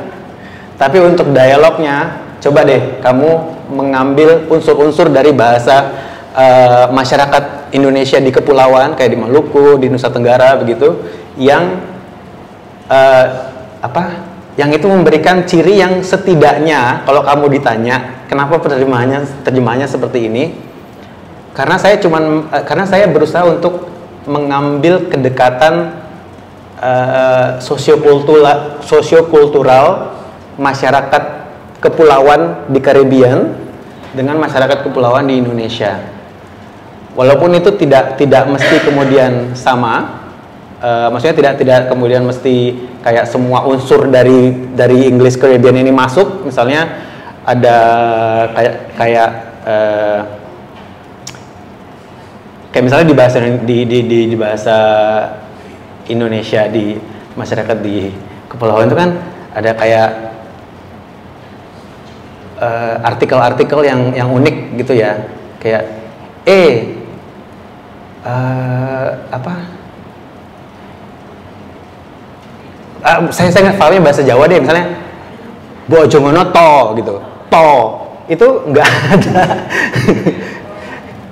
S1: Tapi untuk dialognya, coba deh kamu mengambil unsur-unsur dari bahasa masyarakat Indonesia di kepulauan kayak di Maluku, di Nusa Tenggara begitu, yang yang itu memberikan ciri yang setidaknya kalau kamu ditanya kenapa terjemahannya seperti ini, karena saya berusaha untuk mengambil kedekatan sosiokultural masyarakat kepulauan di Caribbean dengan masyarakat kepulauan di Indonesia. Walaupun itu tidak mesti kemudian sama. Maksudnya tidak kemudian mesti kayak semua unsur dari English Caribbean ini masuk. Misalnya ada kayak misalnya di bahasa Indonesia di masyarakat di kepulauan itu kan ada kayak artikel-artikel yang unik gitu ya, kayak saya nggak pahamnya bahasa Jawa deh, misalnya bojo ngono to gitu, to itu nggak ada.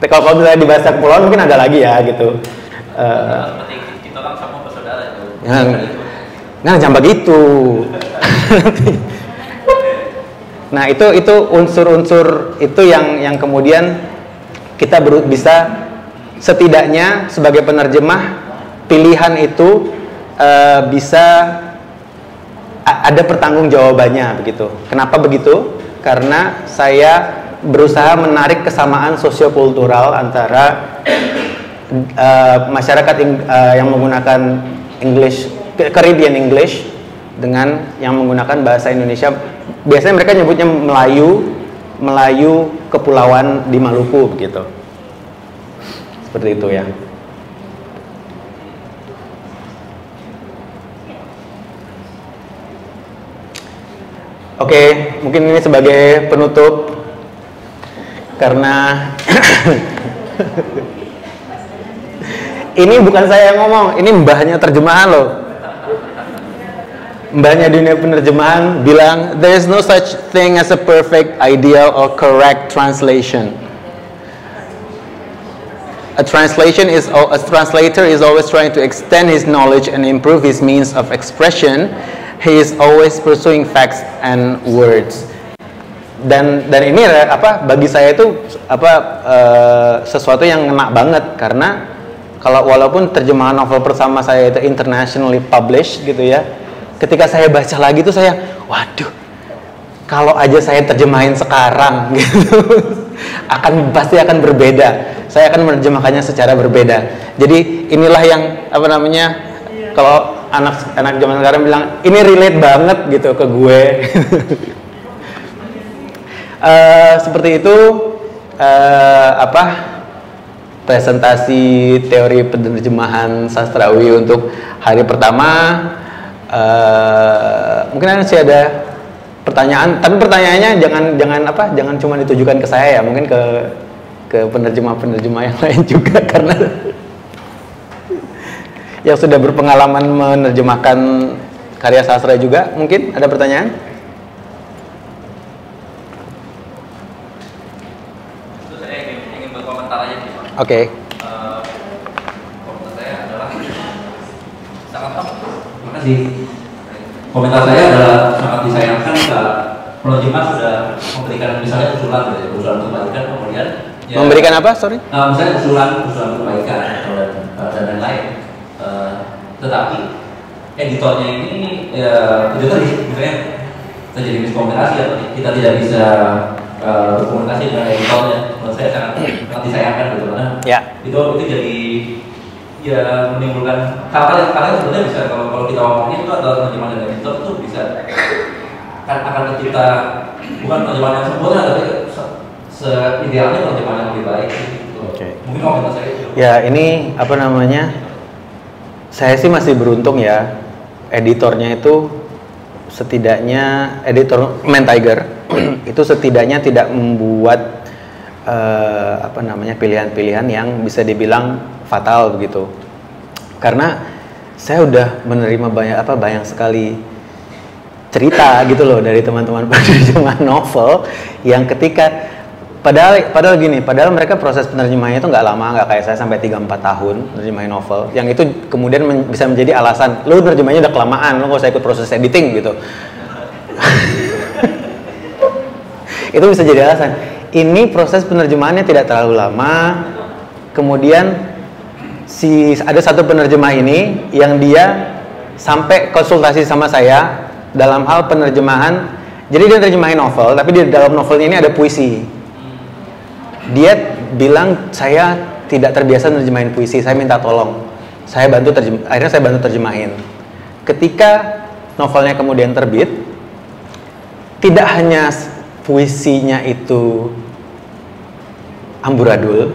S1: Kalau misalnya di bahasa kepulauan mungkin ada lagi ya gitu.
S3: Seperti kita kan sama bersaudara itu.
S1: Nah jangan begitu. Nah itu unsur-unsur itu yang kemudian kita bisa setidaknya sebagai penerjemah pilihan itu bisa ada pertanggungjawabannya begitu. Kenapa begitu? Karena saya berusaha menarik kesamaan sosiokultural antara masyarakat yang menggunakan Caribbean English dengan yang menggunakan bahasa Indonesia. Biasanya mereka nyebutnya Melayu kepulauan di Maluku begitu. Seperti itu ya. Oke, mungkin ini sebagai penutup karena ini bukan saya yang ngomong, ini mbahnya terjemahan loh. Mbahnya dunia penerjemahan bilang there is no such thing as a perfect, ideal or correct translation. A translator is always trying to extend his knowledge and improve his means of expression. He is always pursuing facts and words. Dan ini bagi saya itu sesuatu yang ngena banget, karena walaupun terjemahan novel pertama saya itu internationally published gitu ya, ketika saya baca lagi tuh saya waduh, kalau aja saya terjemahin sekarang gitu pasti akan berbeda. Saya akan menerjemahkannya secara berbeda. Jadi inilah yang kalau anak zaman sekarang bilang ini relate banget gitu ke gue. Seperti itu presentasi teori penerjemahan sastrawi untuk hari pertama. Mungkin masih ada pertanyaan, tapi pertanyaannya jangan cuma ditujukan ke saya ya, mungkin ke penerjemah yang lain juga, karena yang sudah berpengalaman menerjemahkan karya sastra juga. Mungkin ada pertanyaan?
S3: Itu saya ingin berkomentar aja sih, Pak.
S1: Oke.
S3: Komentar saya adalah sangat terima kasih. Komentar saya adalah sangat disayangkan jika penerjemah sudah memberikan misalnya usulan perbaikan, kemudian ya,
S1: memberikan apa? Sorry?
S3: Misalnya usulan perbaikan dan lain-lain. Tetapi editornya ini ya itu tadi misalnya terjadi miskomunikasi atau kita tidak bisa berkomunikasi dengan editornya. Menurut saya sangat disayangkan gitu, karena itu jadi ya menimbulkan hal-hal yang sebenarnya bisa kalau kita ngomongin itu adalah terjemahan dari editor itu bisa akan tercipta bukan terjemahan yang sempurna, tapi seidealnya terjemahan yang lebih baik gitu. Mungkin komentar saya itu.
S1: Ya, ini apa namanya? Saya sih masih beruntung ya, editornya itu setidaknya, editor Man Tiger itu setidaknya tidak membuat pilihan-pilihan yang bisa dibilang fatal begitu. Karena saya udah menerima banyak sekali cerita gitu loh dari teman-teman penerjemah novel yang ketika Padahal mereka proses penerjemahannya itu nggak lama, nggak kayak saya sampai 3-4 tahun menerjemahin novel. Yang itu kemudian bisa menjadi alasan, lu nerjemahnya udah kelamaan, lu nggak usah ikut proses editing gitu. Itu bisa jadi alasan. Ini proses penerjemahannya tidak terlalu lama. Kemudian ada satu penerjemah ini yang dia sampai konsultasi sama saya dalam hal penerjemahan. Jadi dia nerjemahin novel, tapi di dalam novelnya ini ada puisi. Dia bilang, saya tidak terbiasa nerjemahin puisi, saya minta tolong. Akhirnya saya bantu terjemahin. Ketika novelnya kemudian terbit, tidak hanya puisinya itu amburadul,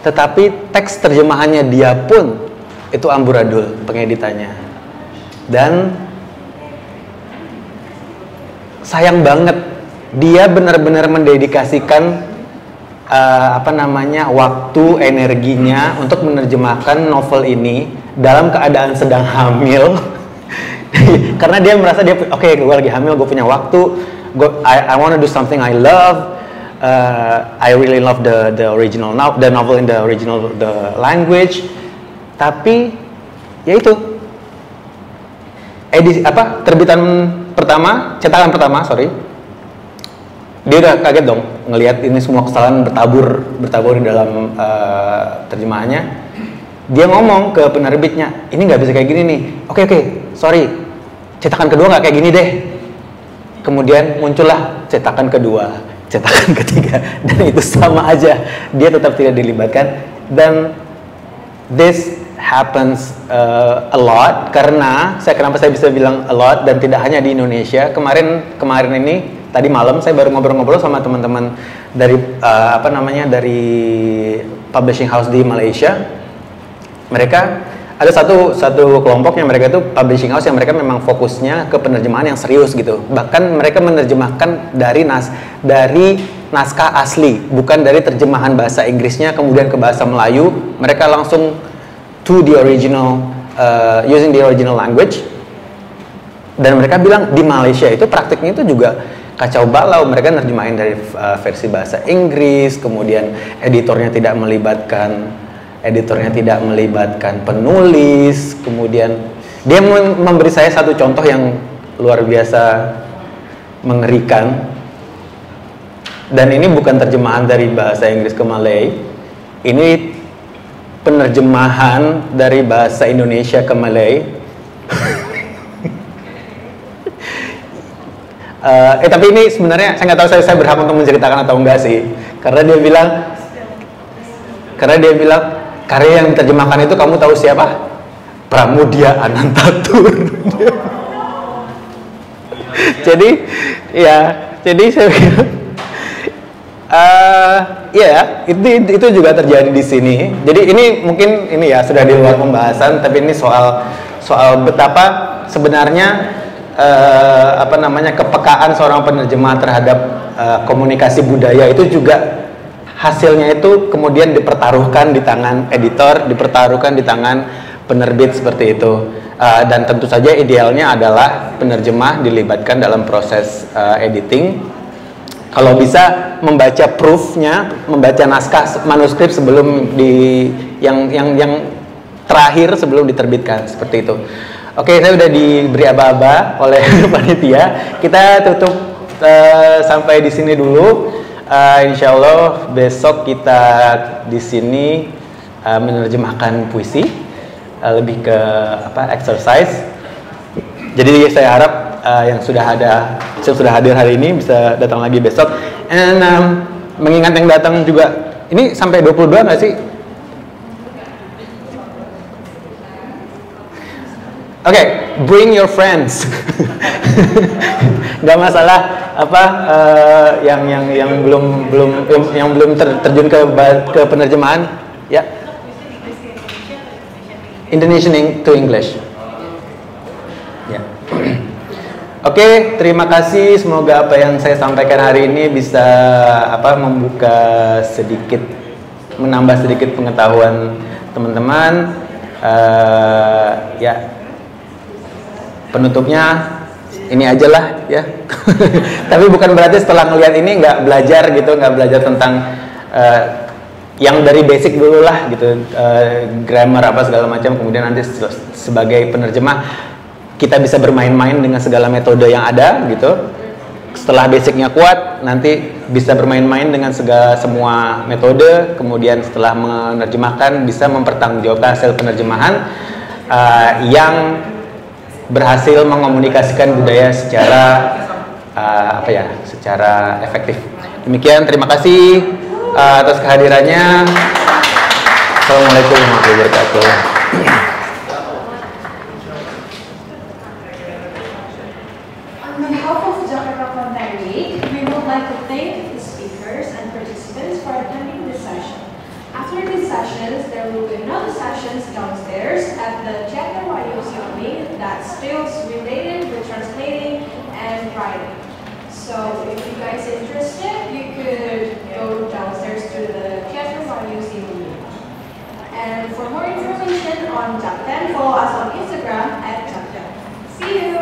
S1: tetapi teks terjemahannya dia pun itu amburadul, pengeditannya. Dan sayang banget, dia benar-benar mendedikasikan waktu, energinya untuk menerjemahkan novel ini dalam keadaan sedang hamil. Karena dia merasa oke, gue lagi hamil, gue punya waktu, I want to do something I love, I really love the original the novel in the original language. Tapi ya itu terbitan pertama, cetakan pertama, dia udah kaget dong ngelihat ini semua kesalahan bertabur di dalam terjemahannya. Dia ngomong ke penerbitnya, ini nggak bisa kayak gini nih. Oke, sorry, cetakan kedua nggak kayak gini deh. Kemudian muncullah cetakan kedua, cetakan ketiga, dan itu sama aja, dia tetap tidak dilibatkan. Dan this happens a lot, karena kenapa saya bisa bilang a lot dan tidak hanya di Indonesia. Kemarin ini tadi malam saya baru ngobrol-ngobrol sama teman-teman dari dari publishing house di Malaysia. Mereka ada satu kelompok yang mereka itu publishing house yang mereka memang fokusnya ke penerjemahan yang serius gitu. Bahkan mereka menerjemahkan dari naskah asli, bukan dari terjemahan bahasa Inggrisnya kemudian ke bahasa Melayu. Mereka langsung to the original, using the original language. Dan mereka bilang di Malaysia itu praktiknya itu juga kacau balau. Mereka nerjemahin dari versi bahasa Inggris, kemudian editornya tidak melibatkan penulis. Kemudian dia memberi saya satu contoh yang luar biasa mengerikan. Dan ini bukan terjemahan dari bahasa Inggris ke Malay, ini penerjemahan dari bahasa Indonesia ke Malay. Tapi ini sebenarnya saya nggak tahu saya berhak untuk menceritakan atau enggak sih, karena dia bilang karya yang diterjemahkan itu kamu tahu siapa? Pramudia Anantatur. jadi saya bilang itu juga terjadi di sini. Jadi ini mungkin sudah di luar pembahasan, tapi ini soal betapa sebenarnya kepekaan seorang penerjemah terhadap komunikasi budaya itu juga hasilnya itu kemudian dipertaruhkan di tangan editor, dipertaruhkan di tangan penerbit seperti itu. Dan tentu saja idealnya adalah penerjemah dilibatkan dalam proses editing. Kalau bisa membaca proofnya, membaca naskah manuskrip sebelum yang terakhir sebelum diterbitkan seperti itu. Oke, saya udah diberi aba-aba oleh panitia. Kita tutup sampai di sini dulu. Insya Allah besok kita di sini menerjemahkan puisi, lebih ke exercise. Jadi saya harap yang sudah hadir hari ini bisa datang lagi besok. And mengingat yang datang juga, ini sampai 22 nggak sih? Oke, bring your friends. Nggak masalah yang belum terjun ke penerjemahan, ya. Indonesian to English. Ya. Oke, terima kasih. Semoga apa yang saya sampaikan hari ini bisa menambah sedikit pengetahuan teman-teman. Ya. Penutupnya ini aja lah ya. Tapi bukan berarti setelah ngelihat ini nggak belajar tentang yang dari basic dulu lah gitu, grammar apa segala macam. Kemudian nanti sebagai penerjemah kita bisa bermain-main dengan segala metode yang ada gitu. Setelah basicnya kuat, nanti bisa bermain-main dengan semua metode. Kemudian setelah menerjemahkan bisa mempertanggungjawabkan hasil penerjemahan yang berhasil mengomunikasikan budaya secara secara efektif. Demikian, terima kasih atas kehadirannya. Assalamualaikum warahmatullahi wabarakatuh.
S14: On behalf of Jakarta Content Week, we would like to thank the speakers and participants for attending this session. After these sessions, there will be another sessions downstairs at the Jakarta YOC that still related with translating and writing. So if you guys are interested, you could go downstairs to the Jakarta YOC. And for more information on Jakten, follow us on Instagram @Jakten. See you!